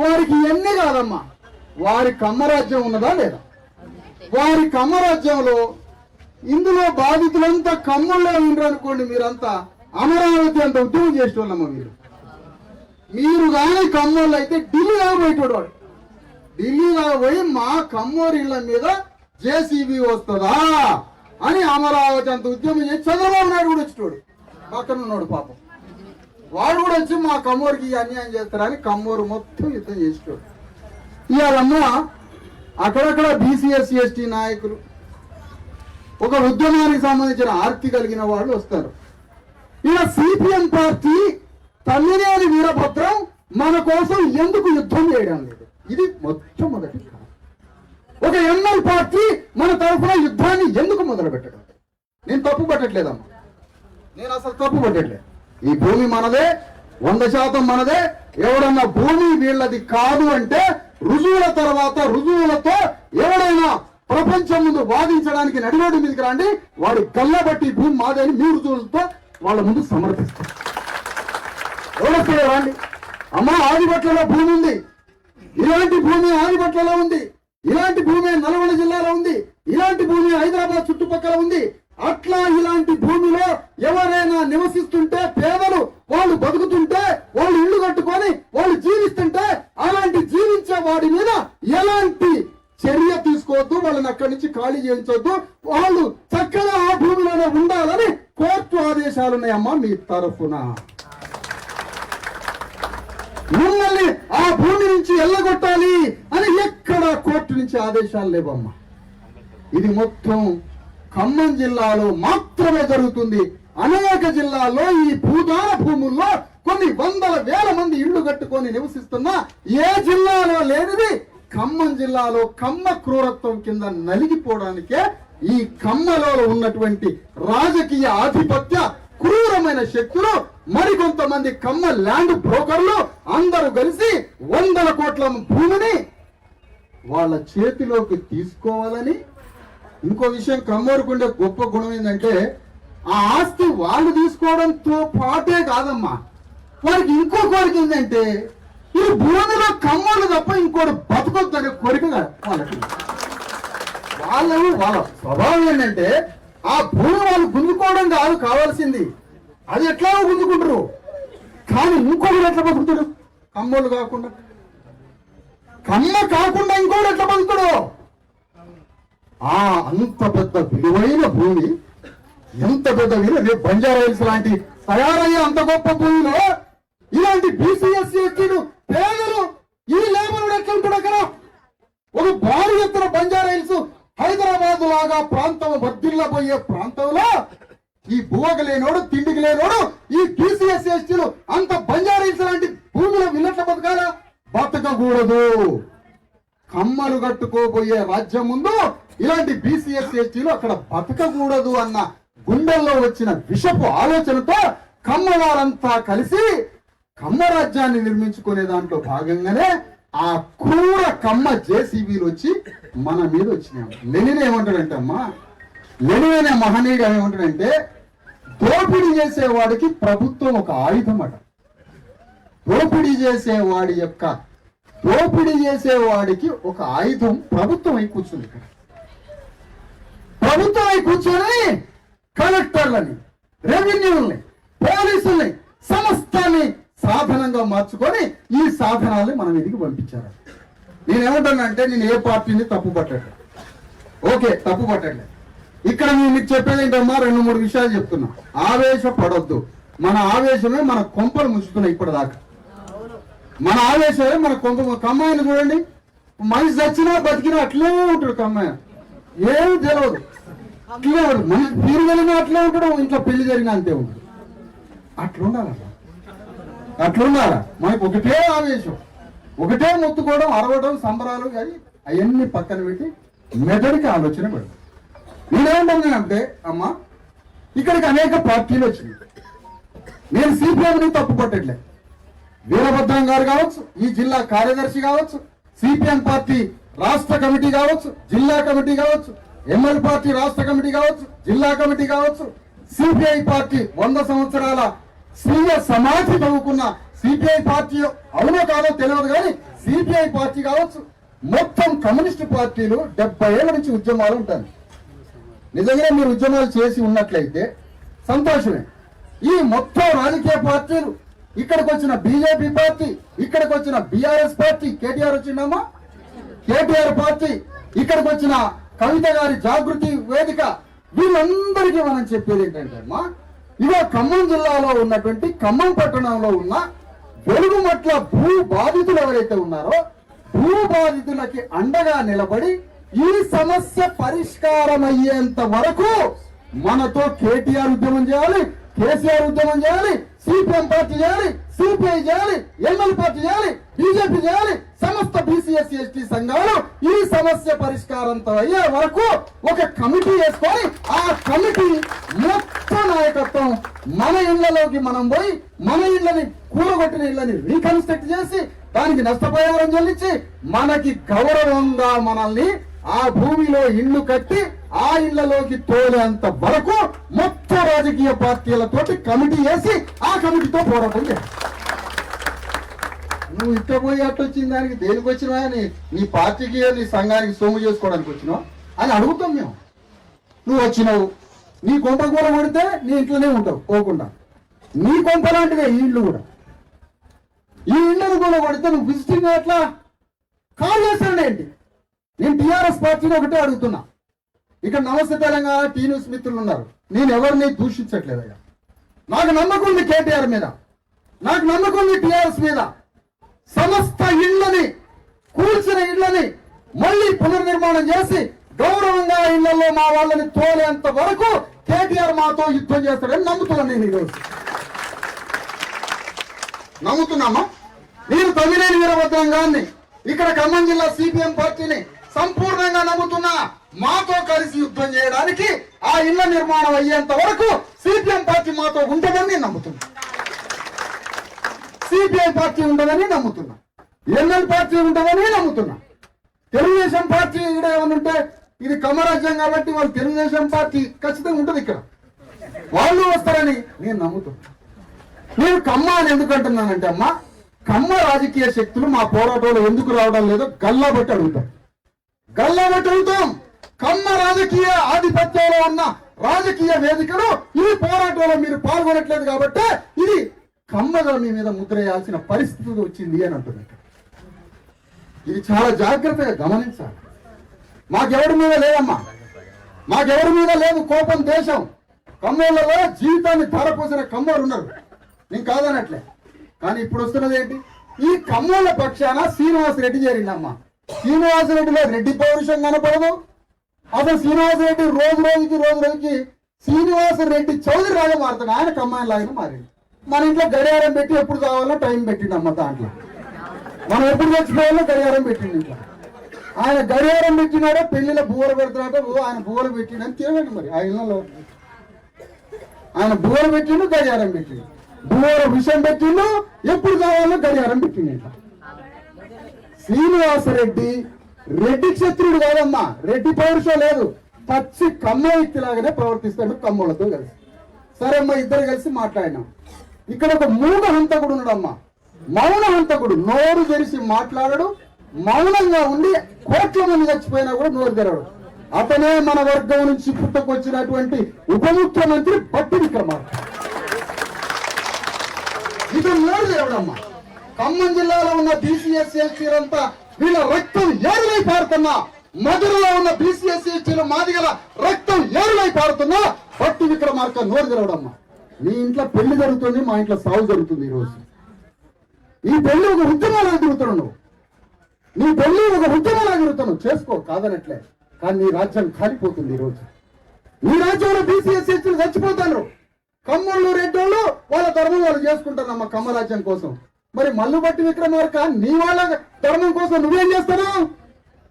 వారికి ఎన్ని కాదమ్మా. వారి కమ్మరాజ్యం ఉన్నదా లేదా? వారి కమ్మరాజ్యంలో ఇందులో బాధితులంతా కమ్మల్లో ఉండరు అనుకోండి. మీరంతా అమరావతి అంత ఉద్యమం చేసేవాళ్ళమ్మా. మీరు కానీ కమ్మోళ్ళు అయితే ఢిల్లీ పోయేటోడు. వాడు ఢిల్లీ పోయి మా కమ్మోరి ఇళ్ల మీద జేసీబీ వస్తుందా అని అమరావతి అంత ఉద్యమం చేసి చంద్రబాబు నాయుడు కూడా వచ్చేటోడు. పక్కన ఉన్నాడు పాపం. వాడు కూడా వచ్చి మా కమ్మోరికి అన్యాయం చేస్తారని కమ్మోరు మొత్తం యుద్ధం చేసేటోడు. ఇవాళమ్మా అక్కడక్కడ బీసీఎస్సీ, ఎస్టీ నాయకులు, ఒక ఉద్యమానికి సంబంధించిన ఆర్తి కలిగిన వాళ్ళు వస్తారు. ఇలా సిపిఎం పార్టీ తల్లినేని వీరభద్రం మన కోసం ఎందుకు యుద్ధం చేయడం లేదు? ఇది మొట్టమొదటి కారణం. ఒక ఎన్ఎల్ పార్టీ మన తరఫున యుద్ధాన్ని ఎందుకు మొదలు పెట్టడం? నేను తప్పు పట్టట్లేదమ్మా, నేను అసలు తప్పు పట్టట్లేదు. ఈ భూమి మనదే, 100% మనదే. ఎవడన్నా భూమి వీళ్ళది కాదు అంటే రుజువుల తర్వాత రుజువులతో ఎవడైనా ప్రపంచం ముందు వాదించడానికి నడిరోడ్డు మీదకి రండి. వాడు గల్లబట్టి భూమి మాదే అని మీ రుజువులతో వాళ్ళ ముందు సమర్పిస్తారు. ఎవరొస్తే రండి. అమ్మా ఆదిపట్లలో భూమి ఉంది, ఇలాంటి భూమి ఆదిపట్లలో ఉంది, ఇలాంటి భూమి నల్గొండ జిల్లాలో ఉంది, ఇలాంటి భూమి హైదరాబాద్ చుట్టుపక్కల ఉంది. అట్లా ఇలాంటి భూమిలో ఎవరైనా నివసిస్తుంటే, పేదలు వాళ్ళు బతుకుతుంటే, వాళ్ళు ఇల్లు కట్టుకొని వాళ్ళు జీవిస్తుంటే, అలాంటి జీవించే వాడి మీద ఎలాంటి చర్య తీసుకోవద్దు, వాళ్ళని అక్కడి నుంచి ఖాళీ చేయించొద్దు, వాళ్ళు చక్కగా ఆ భూమిలోనే ఉండాలని కోర్టు ఆదేశాలు ఉన్నాయమ్మా మీ తరఫున. మిమ్మల్ని ఆ భూమి నుంచి ఎల్లగొట్టాలి అని ఎక్కడ కోర్టు నుంచి ఆదేశాలు లేవమ్మా. ఇది మొత్తం ఖమ్మం జిల్లాలో మాత్రమే జరుగుతుంది. అనేక జిల్లాల్లో ఈ భూదాన భూముల్లో కొన్ని వందల వేల మంది ఇళ్లు కట్టుకొని నివసిస్తున్నా ఏ జిల్లాలో లేనిది ఖమ్మం జిల్లాలో కమ్మ క్రూరత్వం కింద నలిగిపోవడానికే ఈ కమ్మలో ఉన్నటువంటి రాజకీయ ఆధిపత్య క్రూరమైన శక్తులు, మరికొంతమంది కమ్మ ల్యాండ్ బ్రోకర్లు అందరూ కలిసి 100 కోట్ల భూమిని వాళ్ళ చేతిలోకి తీసుకోవాలని. ఇంకో విషయం, కమ్మోరుకుండే గొప్ప గుణం ఏంటంటే ఆ ఆస్తి వాళ్ళు తీసుకోవడంతో పాటే కాదమ్మా, వారికి ఇంకో కోరిక ఏంటంటే ఈ భూమిలో కమ్మలు తప్ప ఇంకోటి బతకొద్దనే కోరిక వాళ్ళకి. వాళ్ళ స్వభావం ఏంటంటే ఆ భూమి వాళ్ళు గుంజుకోవడం కాదు కావాల్సింది, అది ఎట్లా గుంజుకుంటారు, కానీ ఇంకోటి ఎట్లా బతుకుతాడు? కమ్మలు కాకుండా, కమ్మ కాకుండా ఇంకోటి ఎట్లా బతుకుతాడు? అంత పెద్ద విలువైన భూమి, ఎంత పెద్ద విలువ, బంజారా హిల్స్ లాంటి తయారయ్యే అంత గొప్ప భూమిలో ఇలాంటి బీసీఎస్సీ ఎస్టీలు పేదలు ఈ లేబర్ ఎట్లా ఉంటాడు అక్కడ? ఒక భారీ ఎత్తున బంజారా హిల్స్ హైదరాబాద్ లాగా ప్రాంతం వర్ధిల్లబోయే ప్రాంతంలో ఈ భూవకు లేనోడు తిండికి లేనోడు ఈ బీసీఎస్సీ ఎస్టీలు అంత బంజారా హిల్స్ లాంటి భూమిలో విల్లట్ల బతకాలా? బతకకూడదు. కమ్మలు కట్టుకోబోయే రాజ్యం ముందు ఇలాంటి బీసీఎస్సీ ఎస్టీలు అక్కడ బతకకూడదు అన్న గుండెల్లో వచ్చిన విషపు ఆలోచనతో కమ్మవారంతా కలిసి కమ్మ రాజ్యాన్ని నిర్మించుకునే దాంట్లో భాగంగానే ఆ క్రూర కమ్మ జేసీబీలు వచ్చి మన మీద వచ్చినాయి. లెనిన్ ఏమంటాడంటే అమ్మా, లెనిన్ అనే మహనీయుడు ఏమంటాడంటే దోపిడీ చేసేవాడికి ప్రభుత్వం ఒక ఆయుధం అట. దోపిడీ చేసేవాడికి ఒక ఆయుధం ప్రభుత్వం అయి కూర్చుంది. ఇక్కడ ప్రభుత్వం అయి కూర్చొని కలెక్టర్లని, రెవెన్యూల్ని, పోలీసుల్ని, సమస్తాన్ని సాధనంగా మార్చుకొని ఈ సాధనాల్ని మన మీదకి పంపించారు. నేనేమంటానంటే నేను ఏ పార్టీని తప్పు పట్టట్లేదు, ఓకే తప్పు పట్టట్లేదు. ఇక్కడ మీకు చెప్పేది ఏంటమ్మా, 2-3 విషయాలు చెప్తున్నా. ఆవేశపడొద్దు. మన ఆవేశమే మన కొంపలు ముంచుతున్నాయి ఇప్పటిదాకా. మన ఆవేశమే మన కొంప. కమ్మాయిని చూడండి, మనిషి చచ్చినా బతికినా అట్లే ఉంటాడు. కమ్మాయి ఏమి తెలియదు, అట్లే ఉంటాడు. మనిషి పీరు వెళ్ళినా అట్లే ఉంటాడు, ఇంట్లో పెళ్లి జరిగినా అంతే ఉంటాడు. అట్లుండాలా మనకు ఒకటే ఆవేశం, ఒకటే మొత్తుకోవడం, అరవడం, సంబరాలు, కానీ అవన్నీ పక్కన పెట్టి మెదడికి ఆలోచన పెడతాం. నేనేమంటున్నానంటే అమ్మా, ఇక్కడికి అనేక పార్టీలు వచ్చినాయి. నేను సిపిఎంని తప్పు పట్టట్లే. వీరభద్రం గారు కావచ్చు, ఈ జిల్లా కార్యదర్శి కావచ్చు, సిపిఎం పార్టీ రాష్ట్ర కమిటీ కావచ్చు, జిల్లా కమిటీ కావచ్చు, ఎంఎల్ పార్టీ రాష్ట్ర కమిటీ కావచ్చు, జిల్లా కమిటీ కావచ్చు, సిపిఐ పార్టీ 100 సంవత్సరాల స్వీయ సమాధి చదువుకున్న సిపిఐ పార్టీ అవునో కాదో తెలియదు కానీ సిపిఐ పార్టీ కావచ్చు, మొత్తం కమ్యూనిస్టు పార్టీలు 70 ఏళ్ల నుంచి ఉద్యమాలు ఉంటాయి. నిజంగా మీరు ఉద్యమాలు చేసి ఉన్నట్లయితే సంతోషమే. ఈ మొత్తం రాజకీయ పార్టీలు, ఇక్కడికి వచ్చిన బీజేపీ పార్టీ, ఇక్కడికి వచ్చిన బీఆర్ఎస్ పార్టీ, కేటీఆర్ వచ్చిందమ్మా, కేటీఆర్ పార్టీ, ఇక్కడికి వచ్చిన కవిత గారి జాగృతి వేదిక, వీళ్ళందరికీ మనం చెప్పేది ఏంటంటే అమ్మా, ఇదో ఖమ్మం జిల్లాలో ఉన్నటువంటి ఖమ్మం పట్టణంలో ఉన్న వెలుగుమట్ల భూ బాధితులు ఎవరైతే ఉన్నారో భూ బాధితులకి అండగా నిలబడి ఈ సమస్య పరిష్కారం అయ్యేంత వరకు మనతో కేటీఆర్ ఉద్యమం చేయాలి, కేసీఆర్ ఉద్యమం చేయాలి, సిపిఎం పార్టీ చేయాలి, సిపిఐ చేయాలి, ఎంఎల్ పార్టీ చేయాలి, బీజేపీ చేయాలి, సమస్త బీసీఎస్సీ ఎస్టీ సంఘాలు ఈ సమస్య పరిష్కారంతో అయ్యే వరకు ఒక కమిటీ వేసుకొని ఆ కమిటీ మొత్తం నాయకత్వం మన ఇళ్లలోకి మనం పోయి మన ఇళ్లని కూలగొట్టిన ఇళ్లని రీకన్స్ట్రక్ట్ చేసి దానికి నష్టపరిహారం చెల్లించి మనకి గౌరవంగా మనల్ని ఆ భూమిలో ఇల్లు కట్టి ఆ ఇళ్లలోకి తోలేంత వరకు మొత్తం రాజకీయ పార్టీలతోటి కమిటీ వేసి ఆ కమిటీతో పోరాటం చేయాలి. నువ్వు ఇట్ట పోయి అట్టొచ్చిన దానికి దేనికి వచ్చినా నీ పార్టీకి నీ సంఘానికి సొమ్ము చేసుకోవడానికి వచ్చినావు అని అడుగుతాం మేము. నువ్వు వచ్చినావు, నీ కొంప కూర కొడితే నీ ఇంట్లోనే ఉంటావు పోకుండా. నీ కొంప లాంటిదే ఈ ఇళ్ళు కూడా. ఈ ఇళ్ళను కూడా కొడితే నువ్వు విజిటింగ్ అట్లా కాల్ చేస్తాడు ఏంటి? నేను టీఆర్ఎస్ పార్టీని ఒకటే అడుగుతున్నా. ఇక్కడ నమస్తే తెలంగాణ టీ న్యూస్ మిత్రులు ఉన్నారు, నేను ఎవరిని దూషించట్లేదయ్యా. నాకు నమ్మకం ఉంది కేటీఆర్ మీద, నాకు నమ్మకం ఉంది టీఆర్ఎస్ మీద. సమస్త ఇళ్లని, కూల్చిన ఇళ్లని మళ్ళీ పునర్నిర్మాణం చేసి గౌరవంగా ఇళ్లలో మా వాళ్ళని తోలేంత వరకు కేటీఆర్ మాతో యుద్ధం చేస్తాడని నమ్ముతున్నాను. నేను ఈరోజు నమ్ముతున్నామా? నేను తమిళేని వీరభద్రం గారిని, ఇక్కడ ఖమ్మం జిల్లా సిపిఎం పార్టీని సంపూర్ణంగా నమ్ముతున్నా. మాతో కలిసి యుద్ధం చేయడానికి ఆ ఇళ్ల నిర్మాణం అయ్యేంత వరకు సిపిఎం పార్టీ మాతో ఉంటుందని నమ్ముతున్నా. సిపిఐ పార్టీ ఉండదని నమ్ముతున్నా, ఎంఎల్ పార్టీ ఉంటుందని నమ్ముతున్నా. తెలుగుదేశం పార్టీ ఇక్కడ ఏమనుంటే ఇది కమరాజ్యం కాబట్టి వాళ్ళు తెలుగుదేశం పార్టీ ఖచ్చితంగా ఉంటుంది ఇక్కడ. వాళ్ళు వస్తారని నేను నమ్ముతున్నాను. నేను కమ్మ అని ఎందుకు అంటున్నానంటే అమ్మా, కమ్మ రాజకీయ శక్తులు మా పోరాటంలో ఎందుకు రావడం లేదో గల్లా బట్టి అడుగుతాం. కమ్మ రాజకీయ ఆధిపత్యంలో ఉన్న రాజకీయ వేదికలో ఈ పోరాటంలో మీరు పాల్గొనట్లేదు కాబట్టి ఇది కమ్మగా మీ మీద ముద్ర వేయాల్సిన పరిస్థితి వచ్చింది అని అంటున్నారు. ఇది చాలా జాగ్రత్తగా గమనించాలి. మాకెవరి మీద లేదమ్మా, మాకెవరి మీద లేదు కోపం, దేశం. కమ్మోళ్ళలో జీవితాన్ని ధారపోసిన కమ్మోళ్ళు ఉన్నారు, నేను కాదనట్లే. కానీ ఇప్పుడు వస్తున్నది ఏంటి? ఈ కమ్మోళ్ళ పక్షాన శ్రీనివాసరెడ్డి చేరిందమ్మా. శ్రీనివాసరెడ్డిలో రెడ్డి పౌరుషం కనపడదు. అసలు శ్రీనివాసరెడ్డి రోజు రోజుకి శ్రీనివాసరెడ్డి చౌదరి రాజా మారుతాడు. ఆయన కమ్మాయిన లాగా మారింది. మన ఇంట్లో గడియారం పెట్టి ఎప్పుడు కావాలో టైం పెట్టిండమ్మ. దాంట్లో మనం ఎప్పుడు చచ్చిపోవాలో గడియారం పెట్టిండు. ఇంట్లో ఆయన గడియారం పెట్టినాడో పెళ్లిలో బువ్వలు పెడుతున్నాడో ఆయన బువ్వలు పెట్టిండని తెలియండి. మరి ఆ ఇళ్ళలో ఆయన బువ్వలు పెట్టిండు, గడియారం పెట్టిండు. బువ్వల విషయం పెట్టిండు, ఎప్పుడు కావాలో గడియారం పెట్టిండు. ఇంట్లో శ్రీనివాసరెడ్డి రెడ్డి క్షత్రుడు కాదమ్మా, రెడ్డి పౌరుషం లేదు. పచ్చి కమ్మ వ్యక్తిలాగానే ప్రవర్తిస్తాడు కమ్మోళ్ళతో కలిసి. సరే అమ్మా, ఇద్దరు కలిసి మాట్లాడినాం. ఇక్కడ ఒక మూఢ హంతకుడు ఉన్నాడమ్మా, మౌన హంతకుడు. నోరు తెరిచి మాట్లాడడు, మౌనంగా ఉండి కోట్ల మంది చచ్చిపోయినా కూడా నోరు తెరవడు. అతనే మన వర్గం నుంచి పుట్టుకొచ్చినటువంటి ఉప ముఖ్యమంత్రి బట్టి విక్రమార్క. ఇతను నోరు తెరవడమ్మా. ఖమ్మం జిల్లాలో ఉన్న బీసీఎస్సీలంతా వీళ్ళ రక్తం ఏరులై పారుతున్నా, మధురలో ఉన్న బీసీఎస్సీల మాదిగల రక్తం ఏరులై పారుతున్నా బట్టి విక్రమార్క నోరు తెరవడమ్మా. నీ ఇంట్లో పెళ్లి జరుగుతుంది, మా ఇంట్లో సాగు జరుగుతుంది. ఈరోజు ఈ పెళ్లి ఒక ఉద్యమాలు తిరుగుతున్నావు నువ్వు, నీ పెళ్లి ఒక ఉద్యమాలు తిరుగుతున్నావు, చేసుకో కాదనట్లే. కానీ నీ రాజ్యం కాలిపోతుంది. ఈరోజు నీ రాజ్యంలో బీసీఎస్సీలు చచ్చిపోతారు. కమ్మోళ్ళు రెడ్డోళ్ళు వాళ్ళ ధర్మం వాళ్ళు చేసుకుంటారమ్మా కమ్మ రాజ్యం కోసం. మరి మల్లు బట్టి విక్రమార్క నీ వాళ్ళ ధర్మం కోసం నువ్వేం చేస్తావు?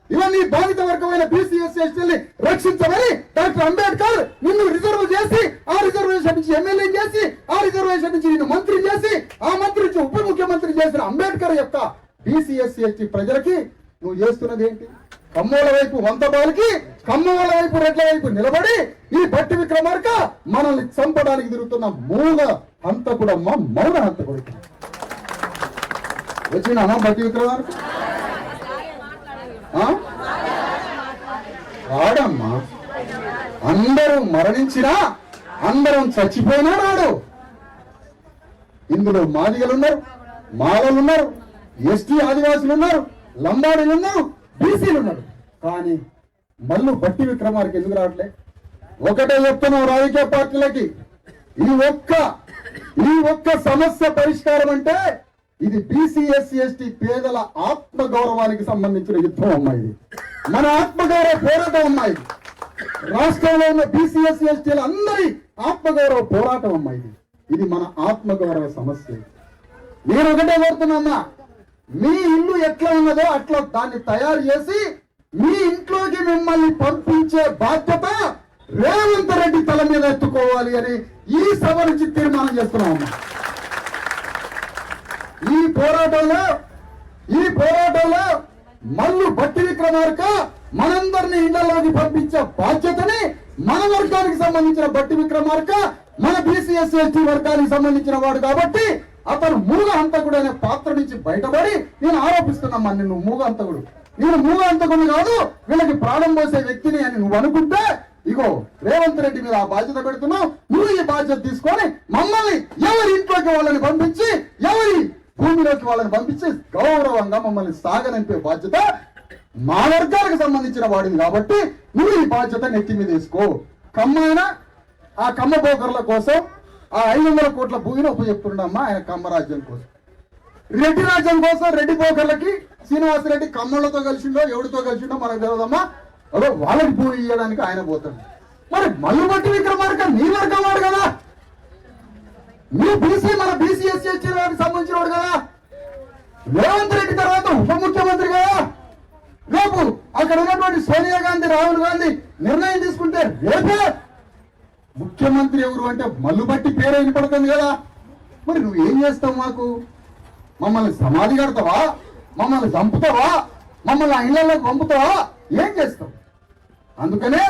ఇవన్నీ బాధిత వర్గమైన బీసీఎస్సీని రక్షించమని డాక్టర్ అంబేద్కర్ నిన్ను రిజర్వ్ చేసి, ఆ రిజర్వేషన్ నుంచి ఎమ్మెల్యే చేసి, ఆ రిజర్వేషన్ నుంచి నిన్ను మంత్రి చేసి, ఆ మంత్రి నుంచి ఉప ముఖ్యమంత్రి చేసిన అంబేద్కర్ యొక్క బీసీఎస్సీ ప్రజలకి నువ్వు చేస్తున్నది ఏంటి? కమ్మోళ్ళ వైపు వంతబాలకి, కమ్మోళ్ళ వైపు రెడ్ల వైపు నిలబడి ఈ బట్టి విక్రమార్క మనల్ని చంపడానికి తిరుగుతున్న మూల హంతకుడమ్మ, మౌన హంతకుడు. వచ్చినా బట్టి విక్రమార్క రాడమ్మా. అందరూ మరణించినా, అందరం చచ్చిపోయినా రాడు. ఇందులో మాదిగలు ఉన్నారు, మాలలు ఉన్నారు, ఎస్టీ ఆదివాసులు ఉన్నారు, లంబాడీలు ఉన్నారు, బీసీలు ఉన్నారు. కానీ మల్లు బట్టి విక్రమార్క ఎందుకు రావట్లే? ఒకటే చెప్తున్నాం రాజకీయ పార్టీలకి, ఈ ఒక్క సమస్య పరిష్కారం అంటే ఇది బీసీఎస్సీ పేదల ఆత్మ గౌరవానికి సంబంధించిన యుద్ధం అమ్మాయి. మన ఆత్మగౌరవ పోరాటం అమ్మాయి. రాష్ట్రంలో ఉన్న బీసీఎస్సీ అందరి ఆత్మగౌరవ పోరాటం అమ్మాయి. ఇది మన ఆత్మగౌరవ సమస్య. నేను ఒకటే కోరుతున్నా, మీ ఇల్లు ఎట్లా ఉన్నదో అట్లా దాన్ని తయారు చేసి మీ ఇంట్లోకి మిమ్మల్ని పంపించే బాధ్యత రేవంత్ రెడ్డి తల మీద ఎత్తుకోవాలి అని ఈ సభ నుంచి తీర్మానం చేస్తున్నాం. ఈ పోరాటంలో మల్లు బట్టి విక్రమార్క మనందరినీ ఇళ్లలోకి పంపించే బాధ్యతని మన వర్గానికి సంబంధించిన బట్టి విక్రమార్క మన బీసీఎస్సీ వర్గానికి సంబంధించిన వాడు కాబట్టి అతను మూగ హంతకుడు అనే పాత్ర నుంచి బయటపడి నేను ఆరోపిస్తున్నామ్మా, నిన్ను మూగ హంతకుడు, నేను మూగ హంతకుడు కాదు, వీళ్ళకి ప్రాణం పోసే వ్యక్తిని అని నువ్వు అనుకుంటే ఇగో రేవంత్ రెడ్డి మీద ఆ బాధ్యత పెడుతున్నావు. నువ్వు ఈ బాధ్యత తీసుకొని మమ్మల్ని ఎవరి ఇంట్లోకి వాళ్ళని పంపించి, ఎవరి భూమిలోకి వాళ్ళని పంపించి గౌరవంగా మమ్మల్ని సాగనంపే బాధ్యత మా వర్గాలకు సంబంధించిన వాడిని కాబట్టి నువ్వు ఈ బాధ్యత నెత్తి మీద వేసుకో. కమ్మైనా ఆ కమ్మ బోకర్ల కోసం ఆ 500 కోట్ల భూమిని ఉపయోగిస్తున్నాడమ్మా ఆయన కమ్మ రాజ్యం కోసం. రెడ్డి రాజ్యం కోసం రెడ్డి బోకర్లకి శ్రీనివాసరెడ్డి కమ్మలతో కలిసిండో ఎవరితో కలిసిండో మనకు తెలియదమ్మా. అదో వాళ్ళకి భూమి ఇవ్వడానికి ఆయన పోతాడు. మరి మల్లు బట్టి విక్రమార్క నీ వర్గం వాడు కదా, నీ బీసీ మన బీసీఎస్సీ సంబంధించిన వాడు కదా, రేవంత్ రెడ్డి తర్వాత ఉప ముఖ్యమంత్రి కదా. రేపు అక్కడ ఉన్నటువంటి సోనియా గాంధీ, రాహుల్ గాంధీ నిర్ణయం తీసుకుంటే రేపే ముఖ్యమంత్రి ఎవరు అంటే మల్లు బట్టి పేరు వినపడుతుంది కదా. మరి నువ్వు ఏం చేస్తావు? మాకు మమ్మల్ని సమాధి కడతావా? మమ్మల్ని చంపుతావా? మమ్మల్ని ఆ ఇళ్లలోకి పంపుతావా? ఏం చేస్తావు? అందుకనే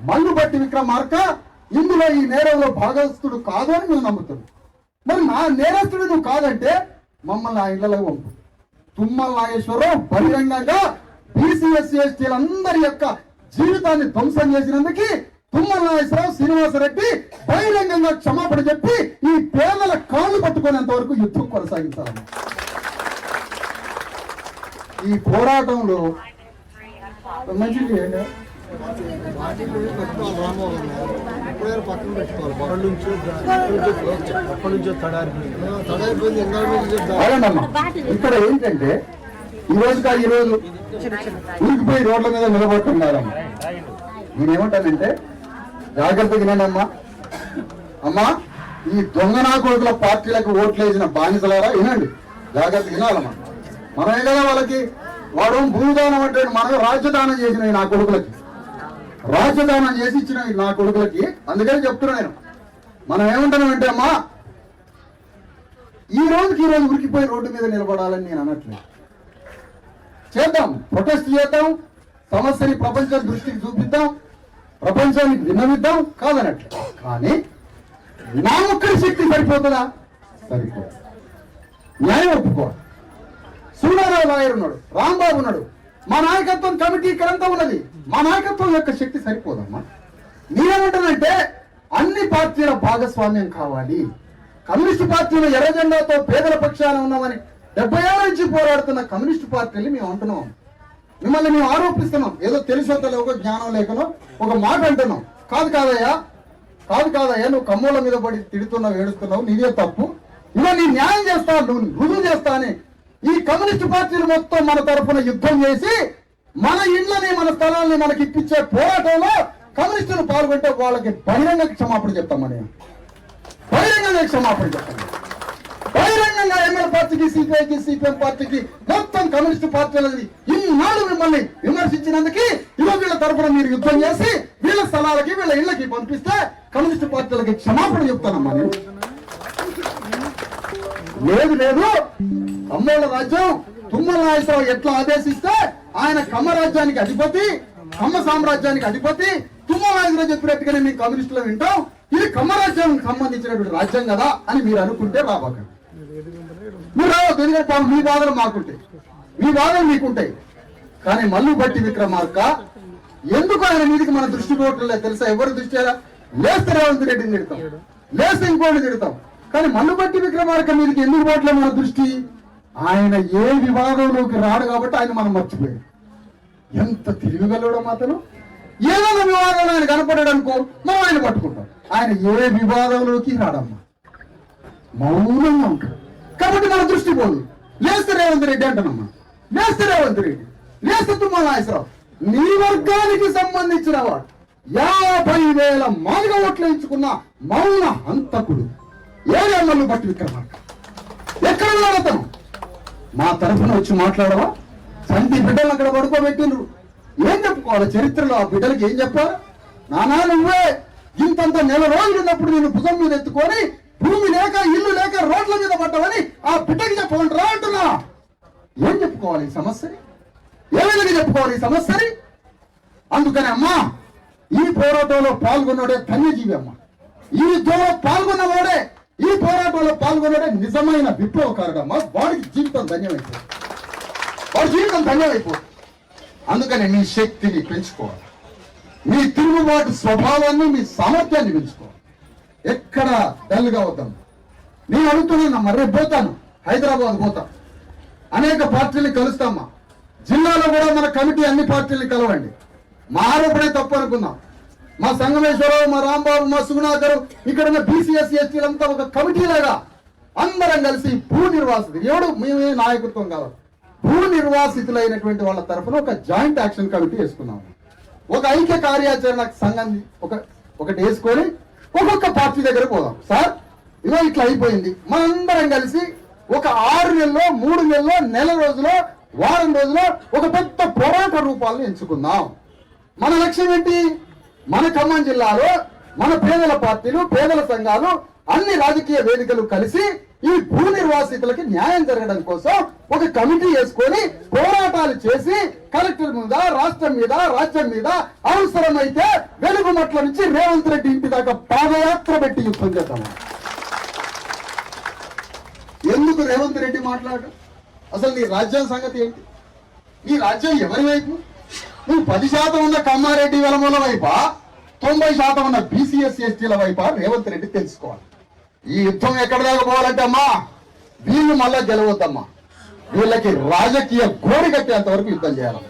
మల్లు బట్టి విక్రమార్క ఇందులో ఈ నేరంలో భాగస్తుడు కాదు అని నువ్వు నమ్ముతున్నావు. మరి నా నేరస్తుడు నువ్వు కాదంటే మమ్మల్ని ఆ ఇళ్లలో పంపు. తుమ్మల నాగేశ్వరరావు బహిరంగంగా బీసీ ఎస్సీ ఎస్టీలందరి యొక్క జీవితాన్ని ధ్వంసం చేసినందుకు తుమ్మల నాగేశ్వరరావు శ్రీనివాసరెడ్డి బహిరంగంగా క్షమాపణ చెప్పి ఈ పేదల కాళ్ళు పట్టుకునేంత వరకు యుద్ధం కొనసాగించాలి. ఈ పోరాటంలో మంచిది ఇక్కడ ఏంటంటే ఈరోజు ఉరికిపోయి రోడ్ల మీద నిలబడుతున్నారమ్మా. నేనేమంటానంటే జాగ్రత్తగా వినండమ్మా. అమ్మా, ఈ దొంగ నా కొడుకుల పార్టీలకు ఓట్లు వేసిన బానిసలారా వినండి, జాగ్రత్తగా వినాలమ్మా. మనమే కదా వాళ్ళకి వాడు భూదానం అంటే మనం రాజ్యదానం చేసిన నా కొడుకులకి, రాజ్యదానం చేసి ఇచ్చిన నా కొడుకులకి. అందుకని చెప్తున్నా నేను, మనం ఏమంటామంటే అమ్మా, ఈ రోజు ఉరికిపోయి రోడ్డు మీద నిలబడాలని నేను అనట్లేదు. చేద్దాం, ప్రొటెస్ట్ చేద్దాం, సమస్యని ప్రపంచం దృష్టికి చూపిద్దాం, ప్రపంచానికి విన్నవిద్దాం, కాదనట్లేదు. కానీ నా ఒక్కరి శక్తి సరిపోతుందా? సరిపోదు. న్యాయం ఒప్పుకోవాలి. సూర్యారావు లాయర్ ఉన్నాడు, రాంబాబు ఉన్నాడు, మా నాయకత్వం కమిటీ ఇక్కడంతా ఉన్నది. మా నాయకత్వం యొక్క శక్తి సరిపోదమ్మా. నేనేమంటానంటే అన్ని పార్టీల భాగస్వామ్యం కావాలి. కమ్యూనిస్టు పార్టీలు ఎర్రజెండాతో పేదల పక్షాన ఉన్నామని 70 ఏళ్ల నుంచి పోరాడుతున్న కమ్యూనిస్టు పార్టీలు మేము అంటున్నాం. మిమ్మల్ని మేము ఆరోపిస్తున్నాం. ఏదో తెలిసో ఒక జ్ఞానం లేకనో ఒక మాట అంటున్నాం. కాదయ్యా, నువ్వు కమ్మోళ్ళ మీద పడి తిడుతున్నావు, ఏడుస్తున్నావు, నీదే తప్పు, ఇలా నీ న్యాయం చేస్తా, నువ్వు రుజువు చేస్తా అని ఈ కమ్యూనిస్టు పార్టీలు మొత్తం మన తరఫున యుద్ధం చేసి మన ఇళ్లని, మన స్థలాన్ని మనకి ఇప్పించే పోరాటంలో కమ్యూనిస్టులు పాల్గొంటే వాళ్ళకి బహిరంగ క్షమాపణ చెప్తామని, బహిరంగంగా క్షమాపణ చెప్తాం. బహిరంగంగా ఎంఎల్ పార్టీకి, సిపిఐకి, సిపిఎం పార్టీకి, మొత్తం కమ్యూనిస్టు పార్టీలది ఇన్నాళ్ళు మిమ్మల్ని విమర్శించినందుకు ఈరోజు వీళ్ళ తరఫున మీరు యుద్ధం చేసి వీళ్ళ స్థలాలకి, వీళ్ళ ఇళ్ళకి పంపిస్తే కమ్యూనిస్టు పార్టీలకి క్షమాపణ చెప్తానమ్మా నేను. లేదు కమ్మోళ్ళ రాజ్యం తుమ్మల నాగేశ్వరరావు ఎట్లా ఆదేశిస్తే ఆయన కమ్మ రాజ్యానికి అధిపతి, కమ్మ సామ్రాజ్యానికి అధిపతి. తుమ్మల నాగేశ్వరరావు చెప్పినట్టుగానే మేము కమ్యూనిస్టులు వింటాం, ఇది కమ్మ రాజ్యానికి సంబంధించినటువంటి రాజ్యం కదా అని మీరు అనుకుంటే రాబాకండి. మీరు రావద్దు, ఎందుకంటే మీ బాధలు మాకుంటాయి, మీ బాధలు మీకుంటాయి. కానీ మల్లు బట్టి విక్రమార్క ఎందుకు ఆయన మీదికి మన దృష్టి పోవట్లేదు తెలుసా? ఎవరి దృష్టి లేస్తే రేవంత్ రెడ్డిని తిడతాం, లేస్తే ఇంకోటి తిడతాం. కానీ మల్లు బట్టి విక్రమార్క మీదకి ఎందుకు పోవట్లేదు మన దృష్టి? ఆయన ఏ వివాదంలోకి రాడు కాబట్టి ఆయన మనం మర్చిపోయాడు. ఎంత తిరిగిగలవడం అతను. ఏదైనా వివాదంలో ఆయన కనపడాడు అనుకో, మనం ఆయన పట్టుకుంటాం. ఆయన ఏ వివాదంలోకి రాడమ్మా, మౌనంగా ఉంటాడు. కాబట్టి మన దృష్టి పోదు. లేస్తే రేవంత్ రెడ్డి అంటానమ్మా, లేస్తే రేవంత్ రెడ్డి, లేస్తే తుమ్మల నాగేశ్వరరావు. నీ వర్గానికి సంబంధించిన వాడు 50,000 మాదిగా ఓట్లు ఎంచుకున్న మౌన హంతకుడు ఏడే మల్లు బట్టి విక్రమార్క. ఎక్కడ ఉన్నాడు అతను? మా తరఫున వచ్చి మాట్లాడవా? సంతి బిడ్డలు అక్కడ పడుకోబెట్టిండ్రు. ఏం చెప్పుకోవాలి చరిత్రలో? ఆ బిడ్డలకి ఏం చెప్పారు? నానా నువ్వే ఇంతంత నెల రోజులు ఉన్నప్పుడు నేను భుజం మీద ఎత్తుకొని భూమి లేక, ఇల్లు లేక రోడ్ల మీద పడ్డావని ఆ బిడ్డకి చెప్పమంటారా అంటున్నా. ఏం చెప్పుకోవాలి ఈ సమస్యని? ఏ విధంగా చెప్పుకోవాలి ఈ సమస్యని? అందుకని అమ్మా, ఈ పోరాటంలో పాల్గొన్నాడే ధన్యజీవి అమ్మ. ఈ యుద్ధంలో పాల్గొన్నవాడే, ఈ పోరాటంలో పాల్గొన్నాడే నిజమైన విప్లవకారుడమ్మా. వాడికి జీవితం ధన్యమైపోతుంది, వాడి జీవితం ధన్యమైపోతుంది. అందుకని మీ శక్తిని పెంచుకోవాలి, మీ తిరుగుబాటు స్వభావాన్ని, మీ సామర్థ్యాన్ని పెంచుకోవాలి. ఎక్కడ డల్గా అవుతాం. నేను అడుగుతున్నాను, మర్రే పోతాను, హైదరాబాద్ పోతా, అనేక పార్టీలు కలుస్తామా. జిల్లాలో కూడా మన కమిటీ అన్ని పార్టీలు కలవండి. మా ఆరోపణే తప్పు అనుకుందాం. మా సంగమేశ్వరరావు, మా రాంబాబు, మా సుగుణాకరు, ఇక్కడ ఉన్న బీసీఎస్సీ ఎస్టీలంతా ఒక కమిటీలాగా అందరం కలిసి భూ నిర్వాసితులు, ఎవడు మేమే నాయకత్వం కావాలి, భూ నిర్వాసితులైనటువంటి వాళ్ళ తరఫున ఒక జాయింట్ యాక్షన్ కమిటీ వేసుకున్నాము. ఒక ఐక్య కార్యాచరణ సంఘం ఒకటి వేసుకొని ఒక్కొక్క పార్టీ దగ్గర పోదాం. సార్ ఇదో ఇట్లా అయిపోయింది, మనందరం కలిసి ఒక 6 నెలలో, 3 నెలలో, నెల రోజులో, వారం రోజులో ఒక పెద్ద పోరాట రూపాలను ఎంచుకుందాం. మన లక్ష్యం ఏంటి? మన ఖమ్మం జిల్లాలో మన పేదల పార్టీలు, పేదల సంఘాలు, అన్ని రాజకీయ వేదికలు కలిసి ఈ భూ నిర్వాసితులకి న్యాయం జరగడం కోసం ఒక కమిటీ వేసుకొని పోరాటాలు చేసి కలెక్టర్ మీద, రాష్ట్రం మీద, రాజ్యం మీద అవసరమైతే వెలుగుమట్ల నుంచి రేవంత్ రెడ్డి ఇంటి దాకా పాదయాత్ర పెట్టి యుద్ధం చేద్దాం. ఎందుకు రేవంత్ రెడ్డి మాట్లాడు? అసలు నీ రాజ్యం సంగతి ఏంటి? నీ రాజ్యం ఎవరి వైపు? నువ్వు 10% ఉన్న కమ్మారెడ్డి వెలమూల వైపా, 90% ఉన్న బీసీఎస్ ఎస్టీల వైపా రేవంత్ రెడ్డి తెలుసుకోవాలి. ఈ యుద్ధం ఎక్కడ దాకా పోవాలంటే అమ్మా, వీళ్ళు మళ్ళా గెలవద్దమ్మా, వీళ్ళకి రాజకీయ గోడి కట్టేంత వరకు యుద్ధం చేయాలి.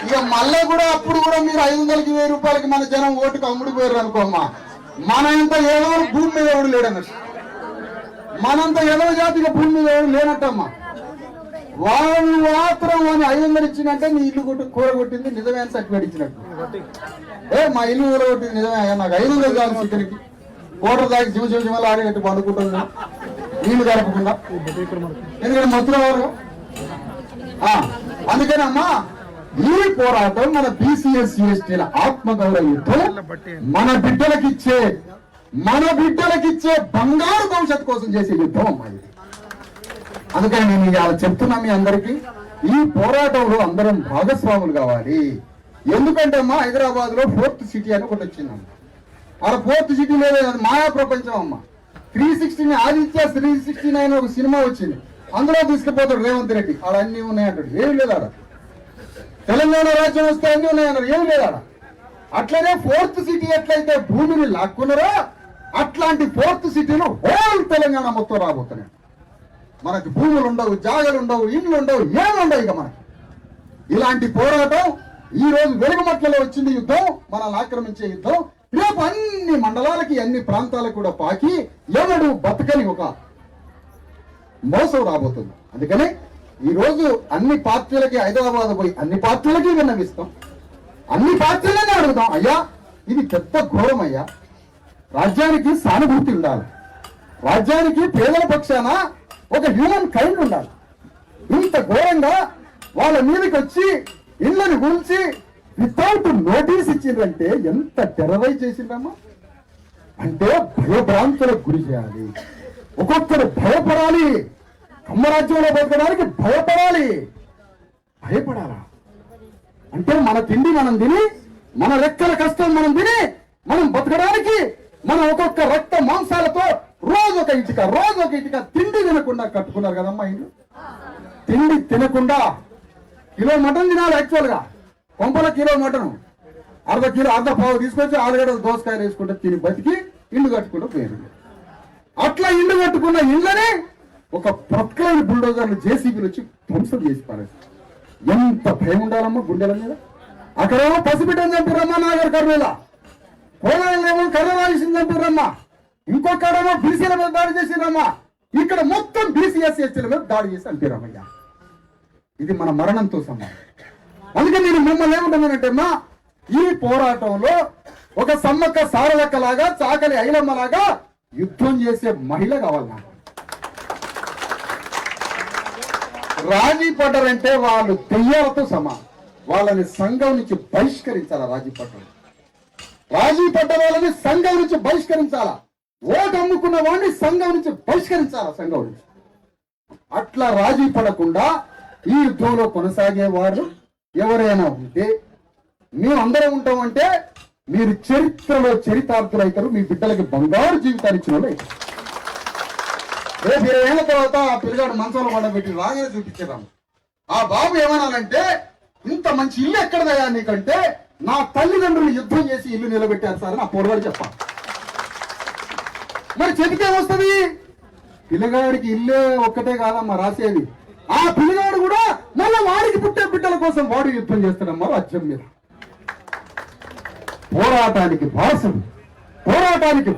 ఇక మళ్ళా కూడా అప్పుడు కూడా మీరు 500కి 1000 రూపాయలకి మన జనం ఓటుకు అమ్ముడిపోయారు అనుకోమ్మా, మన ఇంత ఏదో భూమి మీద ఎవడు లేడన్నట్టు, మనంత ఏదో జాతిగా భూమి మీద ఎవడు లేనట్టమ్మా. వాళ్ళు మాత్రం వాడిని 500 ఇచ్చిందంటే నీ ఇల్లు కూర కొట్టింది నిజమే అని సర్టిఫికేట్ ఇచ్చినట్టు. మా ఇల్లు కూర కొట్టింది నిజమే, నాకు 500 కాదు చికెన్కి కోటర్ దాకి జీవజీవజీవాలు ఆడేటట్టు పండుకుంటున్నా నీళ్లు గడపకుండా, ఎందుకంటే మొత్తం ఎవరు. అందుకేనమ్మా ఈ పోరాటం మన బీసీఎస్ ఎస్టీల ఆత్మగౌరవ యుద్ధం, మన బిడ్డలకిచ్చే బంగారు భవిష్యత్తు కోసం చేసే యుద్ధం అమ్మా ఇది. అందుకని నేను ఇవాళ చెప్తున్నా మీ అందరికీ, ఈ పోరాటంలో అందరం భాగస్వాములు కావాలి. ఎందుకంటే అమ్మా హైదరాబాద్ లో 4th సిటీ అని ఒకటి వచ్చిందమ్మా. అలా 4th సిటీ లేదు, అది మాయా ప్రపంచం అమ్మ. 369 ఆదిత్య 369 ఒక సినిమా వచ్చింది, అందులో తీసుకుపోతాడు రేవంత్ రెడ్డి. ఆడ అన్ని ఉన్నాయంటాడు, ఏమి లేదు ఆడ. తెలంగాణ రాజ్యం వస్తే అన్ని ఉన్నాయన్నాడు, ఏమి లేదు ఆడ. అట్లనే 4th సిటీ ఎట్లయితే భూమిని లాక్కున్నారో అట్లాంటి 4th సిటీలు హోల్ తెలంగాణ మొత్తం రాబోతున్నాయి. మనకి భూములు ఉండవు, జాగలు ఉండవు, ఇండ్లు ఉండవు, ఏముండవు ఇక మనకి. ఇలాంటి పోరాటం ఈ రోజు వెలుగుమట్లలో వచ్చింది యుద్ధం, మనల్ని ఆక్రమించే యుద్ధం. రేపు అన్ని మండలాలకి, అన్ని ప్రాంతాలకు కూడా పాకి ఎవడు బతకని ఒక మోసం రాబోతుంది. అందుకని ఈ రోజు అన్ని పార్టీలకి హైదరాబాద్ పోయి అన్ని పార్టీలకి విన్నవిస్తాం, అన్ని పార్టీలనే అడుగుతాం, అయ్యా ఇది పెద్ద ఘోరం అయ్యా, రాజ్యానికి సానుభూతి ఉండాలి, రాజ్యానికి పేదల పక్షాన ఒక హ్యూమన్ కైండ్ ఉండాలి. ఇంత ఘోరంగా వాళ్ళ మీదకి వచ్చి ఇళ్ళని గురించి వితౌట్ నోటీస్ ఇచ్చిందంటే ఎంత టెర్రరైజ్ చేసిందమ్మా. అంటే భయభ్రాంతులకు గురి చేయాలి, ఒక్కొక్కరు భయపడాలి, కమ్మరాజ్యంలో బతకడానికి భయపడాలా. అంటే మన తిండి మనం తిని, మన రెక్కల కష్టం మనం తిని, మనం బతకడానికి మనం ఒక్కొక్క రక్త మాంసాలతో రోజు ఒక ఇటుక తిండి తినకుండా కట్టుకున్నారు కదమ్మా ఇల్లు. తిండి తినకుండా కిలో మటన్ తినాలి యాక్చువల్ గా, కొంపల కిలో మటన్, అర్ధ పావు తీసుకొచ్చి 6 గంటలు దోసకాయలు వేసుకుంటే తిని బతికి ఇల్లు కట్టుకుంటూ పోయారు. అట్లా ఇల్లు కట్టుకున్న ఇళ్ళని ఒక ప్రక్కలైన బుల్డోజర్లు జేసీబీలు వచ్చి ధ్వంసం చేసి పారేసి. ఎంత భయం ఉండాలమ్మా గుండెల మీద. అక్కడేమో పసిబిడ్డని చంపిరమ్మా నాగర్ కర్నూల, కోలాలేమో కర్రవాయిసింది చంపిరమ్మా, ఇంకొకడేమో బీసీల మీద దాడి చేసిరమ్మా, ఇక్కడ మొత్తం బీసీఎస్ ఎస్టీల మీద దాడి చేసి చంపిరమ్మయ్యా. ఇది మన మరణంతో సమానం. అందుకే నేను మిమ్మల్ని ఏమంటున్నానంటే అమ్మా, ఈ పోరాటంలో ఒక సమ్మక్క సారలక్కలాగా, చాకలి ఐలమ్మలాగా యుద్ధం చేసే మహిళ కావాలి నాకు. రాజీ పడ్డారంటే వాళ్ళు దెయ్యాలతో సమానం, వాళ్ళని సంఘం నుంచి బహిష్కరించాలా. రాజీ పడ్డ వాళ్ళని సంఘం నుంచి బహిష్కరించాలా, ఓటు అమ్ముకున్న వాడిని సంఘం నుంచి బహిష్కరించాలా, సంఘం నుంచి. అట్లా రాజీ పడకుండా ఈ యుద్ధంలో కొనసాగే వారు ఎవరైనా ఉంటే, మేము అందరం ఉంటామంటే మీరు చరిత్రలో చరితార్థులు అవుతారు, మీ బిడ్డలకి బంగారు జీవితాలు ఇచ్చిన వాళ్ళు అవుతారు. రేపు 20 ఏళ్ల తర్వాత ఆ పిల్లగాడు మంచంలో పడబెట్టి రాగానే చూపించేదాము. ఆ బాబు ఏమనాలంటే, ఇంత మంచి ఇల్లు ఎక్కడదయా నీకంటే, నా తల్లిదండ్రులు యుద్ధం చేసి ఇల్లు నిలబెట్టారు సార్ అని ఆ పోరగాడు చెప్పాలి. మరి చెబితేమొస్తుంది? పిల్లగాడికి ఇల్లే ఒక్కటే కాదమ్మా రాసేది, ఆ పిల్లగాడు కూడా మళ్ళీ వాడికి పుట్టే బిడ్డల కోసం వాడు యుద్ధం చేస్తాడమ్మా రాజ్యం మీద. పోరాటానికి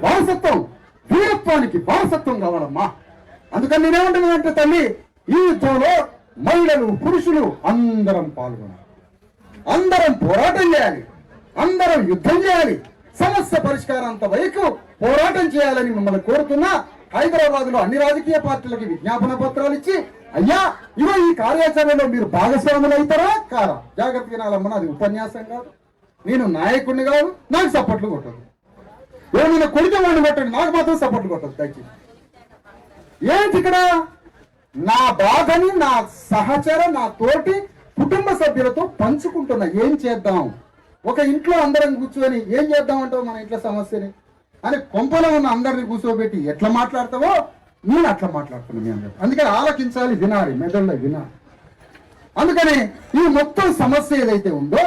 వారసత్వం, వీరత్వానికి వారసత్వం కావాలమ్మా. అందుకని నేనేమంటున్నానంటే తల్లి, ఈ యుద్ధంలో మహిళలు, పురుషులు అందరం పాల్గొనాలి, అందరం పోరాటం చేయాలి, అందరం యుద్ధం చేయాలి, సమస్య పరిష్కారాంత వరకు పోరాటం చేయాలని మిమ్మల్ని కోరుతున్నా. హైదరాబాద్ లో అన్ని రాజకీయ పార్టీలకి విజ్ఞాపన పత్రాలు ఇచ్చి, అయ్యా ఇవో ఈ కార్యాచరణలో మీరు భాగస్వాములు అవుతారా కారా, జాగ్రత్త వినాలమ్మా. అది ఉపన్యాసం కాదు, నేను నాయకుడిని కాదు, నాకు సపోర్ట్లు కొట్టదు. ఏమైనా కొడితే వాడిని కొట్టండి, నాకు మాత్రం సపోర్ట్లు కొట్టదు. దయచేసి ఏంటి ఇక్కడ నా బాధని నా సహచర నా తోటి కుటుంబ సభ్యులతో పంచుకుంటున్నా. ఏం చేద్దాం, ఒక ఇంట్లో అందరం కూర్చొని ఏం చేద్దాం అంటావు మన ఇంట్లో సమస్యని అని కొంపలో ఉన్న అందరిని కూర్చోబెట్టి ఎట్లా మాట్లాడతావో నేను అట్లా మాట్లాడుతున్నాను మీ అందరూ. అందుకని ఆలకించాలి, వినాలి, మెదడులో వినాలి. అందుకని ఈ మొత్తం సమస్య ఏదైతే ఉందో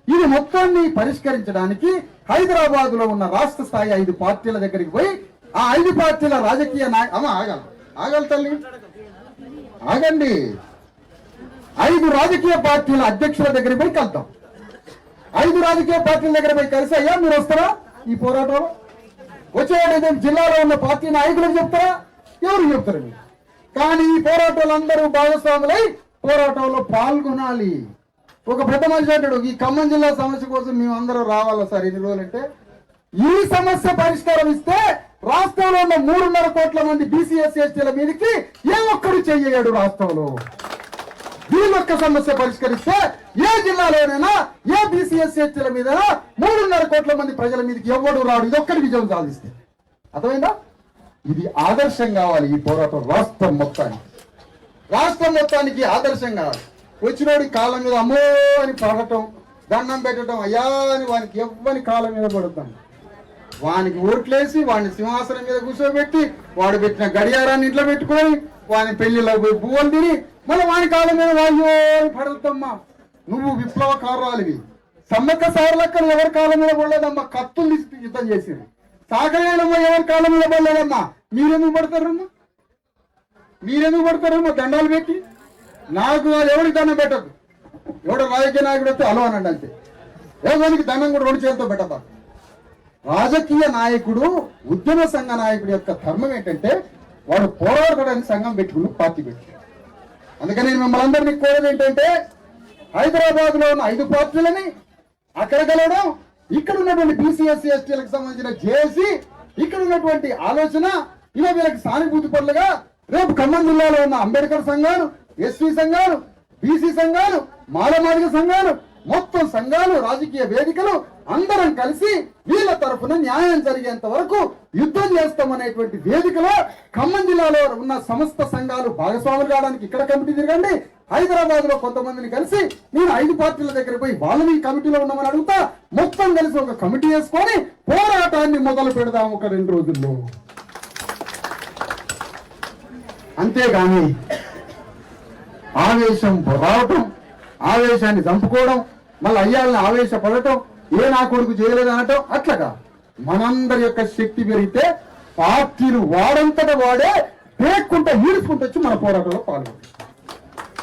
ఇది మొత్తాన్ని పరిష్కరించడానికి హైదరాబాద్ లో ఉన్న రాష్ట్ర స్థాయి 5 పార్టీల దగ్గరికి పోయి ఆ 5 పార్టీల రాజకీయ ఆగాలి తల్లి ఆగండి 5 రాజకీయ పార్టీల అధ్యక్షుల దగ్గరికి పోయి కలుద్దాం. 5 రాజకీయ పార్టీల దగ్గర పోయి కలిసి అయ్యా మీరు వస్తారా ఈ పోరాటంలో వచ్చేవాడు జిల్లాలో ఉన్న పార్టీ నాయకులకు చెప్తారా, ఎవరు చెప్తారు మీరు? కానీ ఈ పోరాటంలో అందరూ భాగస్వాములై పోరాటంలో పాల్గొనాలి. ఒక పెద్ద మనిషి అంటాడు, ఈ ఖమ్మం జిల్లా సమస్య కోసం మేము అందరం రావాలా సార్ ఎన్ని రోజులంటే, ఈ సమస్య పరిష్కారం ఇస్తే రాష్ట్రంలో ఉన్న 3.5 కోట్ల మంది బీసీ ఎస్సీ ఎస్టీల మీదకి ఏ ఒక్కడు చెయ్యడు. రాష్ట్రంలో వీళ్ళొక్క సమస్య పరిష్కరిస్తే ఏ జిల్లాలోనైనా ఏ బీసీ ఎస్సీ ఎస్టీల మీద 3.5 కోట్ల మంది ప్రజల మీదకి ఎవడు రాడు. ఇది ఒక్కడి విజయం సాధిస్తే అర్థమైందా? ఇది ఆదర్శం కావాలి. ఈ పోరాటం రాష్ట్రం మొత్తానికి ఆదర్శం కావాలి. వచ్చినోడి కాళ్ళ మీద అమ్మో అని పడటం, దండం పెట్టడం, అయ్యా అని వానికి ఎవ్వని కాళ్ళ మీద పడుతాం, వానికి ఓట్లేసి వాడిని సింహాసనం మీద కూర్చోబెట్టి వాడు పెట్టిన గడియారాన్ని ఇంట్లో పెట్టుకొని వాని పెళ్లిలో పోయి పువ్వులు తిని మళ్ళీ వాని కాళ్ళ మీద వాయో అని పడుతామ్మా. నువ్వు విప్లవకారురాలివి. సమ్మక్క సారలక్కలు ఎవరి కాళ్ళ మీద పడలేదమ్మా, కత్తులు తీసి యుద్ధం చేసింది. సాగలేనమ్మా ఎవరి కాళ్ళ మీద పడలేదమ్మా. మీరెందుకు పడతారమ్మా? దండాలు పెట్టి నాకు ఎవరికి దండం పెట్టదు. ఎవడో రాజకీయ నాయకుడు వస్తే అలో అనండి అంతే. ఎవరికి దండం కూడా 2 చేతులతో పెట్టదా. రాజకీయ నాయకుడు ఉద్యమ సంఘ నాయకుడి యొక్క ధర్మం ఏంటంటే వాడు పోరాడడానికి సంఘం పెట్టుకుని పార్టీ పెట్టుకుని. అందుకని నేను మిమ్మల్ని అందరినీ కోరేది ఏంటంటే హైదరాబాద్ లో ఉన్న 5 పార్టీలని అక్కడ కలవడం, ఇక్కడ ఉన్నటువంటి బీసీ ఎస్సీ ఎస్టీలకు సంబంధించిన జేఏసీ ఇక్కడ ఉన్నటువంటి ఆలోచన ఇలా వీళ్ళకి సానుభూతి పనులుగా రేపు ఖమ్మం జిల్లాలో ఉన్న అంబేద్కర్ సంఘాలు, ఎస్సీ సంఘాలు, బీసీ సంఘాలు, మాలమాదిగ సంఘాలు, మొత్తం సంఘాలు, రాజకీయ వేదికలు అందరం కలిసి వీళ్ళ తరఫున న్యాయం జరిగేంత వరకు యుద్ధం చేస్తామనేటువంటి వేదికలో ఖమ్మం జిల్లాలో ఉన్న సమస్త సంఘాలు భాగస్వాములు కావడానికి ఇక్కడ కమిటీ తిరగండి. హైదరాబాద్ లో కొంతమందిని కలిసి నేను 5 పార్టీల దగ్గర పోయి వాళ్ళని కమిటీలో ఉన్నామని అడుగుతా. మొత్తం కలిసి ఒక కమిటీ వేసుకొని పోరాటాన్ని మొదలు పెడదాం ఒక 2 రోజుల్లో. అంతేగాని ఆవేశం రావటం, ఆవేశాన్ని చంపుకోవడం, మళ్ళీ అయ్యాలని ఆవేశపడటం, ఏ నా కొడుకు చేయలేదు అనటం అట్లగా మనందరి యొక్క శక్తి పెరిగితే పార్టీలు వాడంతటా వాడే పేక్కుంటా ఈడ్చుకుంటూ వచ్చి మన పోరాటంలో పాల్గొంటాం.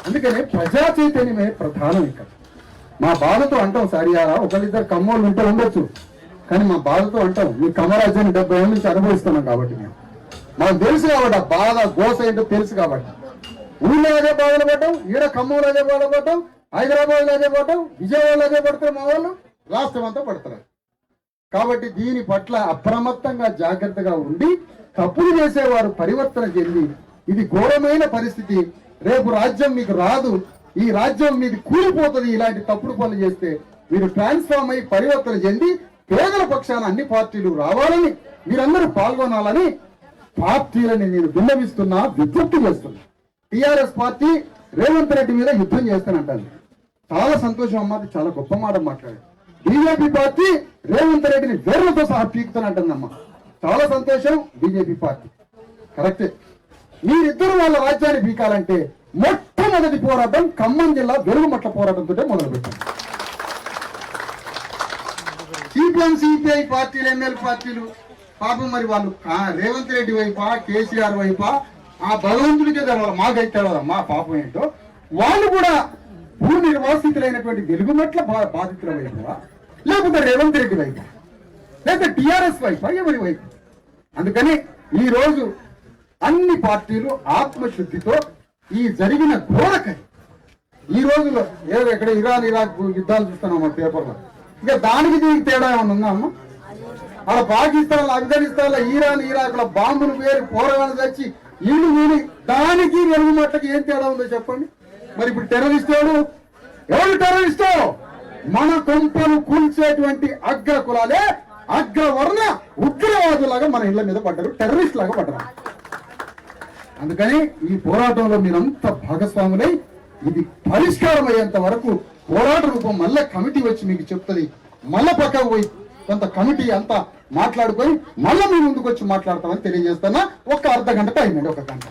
అందుకని ప్రజా చైతన్యమే ప్రధానం. ఇక్కడ మా బాధతో అంటాం సరియారా, 1-2 కమ్మోళ్ళు ఉంటే ఉండొచ్చు, కానీ మా బాధతో అంటాం మీ కమరాజ్యాన్ని 70 ఏళ్ళ నుంచి అనుభవిస్తున్నాం కాబట్టి మాకు తెలుసు కాబట్టి ఆ బాధ గోస ఏంటో తెలుసు కాబట్టి ఊళ్ళో అదే బాధలు పడ్డాం, ఈడ ఖమ్మంలో అదే బాధపడ్డాం, హైదరాబాద్ లో అదే పడ్డాం, విజయవాడలో అదే పడతారు, మా వాళ్ళు రాష్ట్రం అంతా పడతారు. కాబట్టి దీని పట్ల అప్రమత్తంగా జాగ్రత్తగా ఉండి తప్పులు చేసేవారు పరివర్తన చెంది ఇది ఘోరమైన పరిస్థితి, రేపు రాజ్యం మీకు రాదు, ఈ రాజ్యం మీది కూలిపోతుంది. ఇలాంటి తప్పుడు పనులు చేస్తే మీరు ట్రాన్స్ఫార్మ్ అయ్యి పరివర్తన చెంది పేదల పక్షాన అన్ని పార్టీలు రావాలని మీరందరూ పాల్గొనాలని పార్టీలని నేను విన్నవిస్తున్నా, విజ్ఞప్తి చేస్తున్నా. టిఆర్ఎస్ పార్టీ రేవంత్ రెడ్డి మీద యుద్ధం చేస్తానంటాను. చాలా సంతోషం అమ్మా, చాలా గొప్ప మాట మాట్లాడారు. బీజేపీ పార్టీ రేవంత్ రెడ్డిని వేర్లతో సహా పీకుతానంటుందమ్మా, చాలా సంతోషం. బీజేపీ పార్టీ కరెక్టే. మీరిద్దరు వాళ్ళ రాజ్యాన్ని పీకాలంటే మొట్టమొదటి పోరాటం ఖమ్మం జిల్లా వెలుగుమట్ల పోరాటంతో మొదలు పెట్టారు. సిపిఎం సిపిఐ పార్టీలు, ఎమ్మెల్యే పార్టీలు పాపం మరి వాళ్ళు రేవంత్ రెడ్డి వైపా, కేసీఆర్ వైపా, ఆ భగవంతుడికే తెలవాలి, మాకైతే మా పాపం ఏంటో. వాళ్ళు కూడా భూ నిర్వాసితులైనటువంటి వెలుగుమట్ల బాధితుల వైపువా, లేకపోతే రేవంత్ రెడ్డి వైపు, లేకపోతే టిఆర్ఎస్ వైపా, ఎవరి వైపు? అందుకని ఈ రోజు అన్ని పార్టీలు ఆత్మశుద్ధితో ఈ జరిగిన ఘోరకై ఈ రోజులో ఏదో ఇక్కడ ఇరాన్ ఇరాక్ యుద్ధాలు చూస్తున్నాం మా పేపర్లో, ఇంకా దానికి దీనికి తేడా ఏమన్నా ఉందా అమ్మ? అలా పాకిస్తాన్, ఆఫ్ఘనిస్తాన్, ఇరాన్ ఇరాక్ లో బాంబులు పేరు పోరాటాలు తెచ్చి ఇల్లు వీడి దానికి వెలుగుమట్లకి ఏం తేడా ఉందో చెప్పండి. మరి ఇప్పుడు టెర్రరిస్ట్ ఎవరు టెర్రరిస్టు? మన కొంపను కూల్చేటువంటి అగ్ర కులాలే అగ్రవర్ణ ఉగ్రవాదులాగా మన ఇళ్ల మీద పడ్డారు, టెర్రరిస్ట్ లాగా పడ్డారు. అందుకని ఈ పోరాటంలో మీరంతా భాగస్వాములై ఇది పరిష్కారం అయ్యేంత వరకు పోరాట రూపం మళ్ళా కమిటీ వచ్చి మీకు చెప్తుంది. మళ్ళా పక్కకు పోయి కొంత కమిటీ అంతా మాట్లాడుకొని మళ్ళీ మీ ముందుకు వచ్చి మాట్లాడతామని తెలియజేస్తానా. ఒక అర్ధ గంట టైం అండి, ఒక గంట.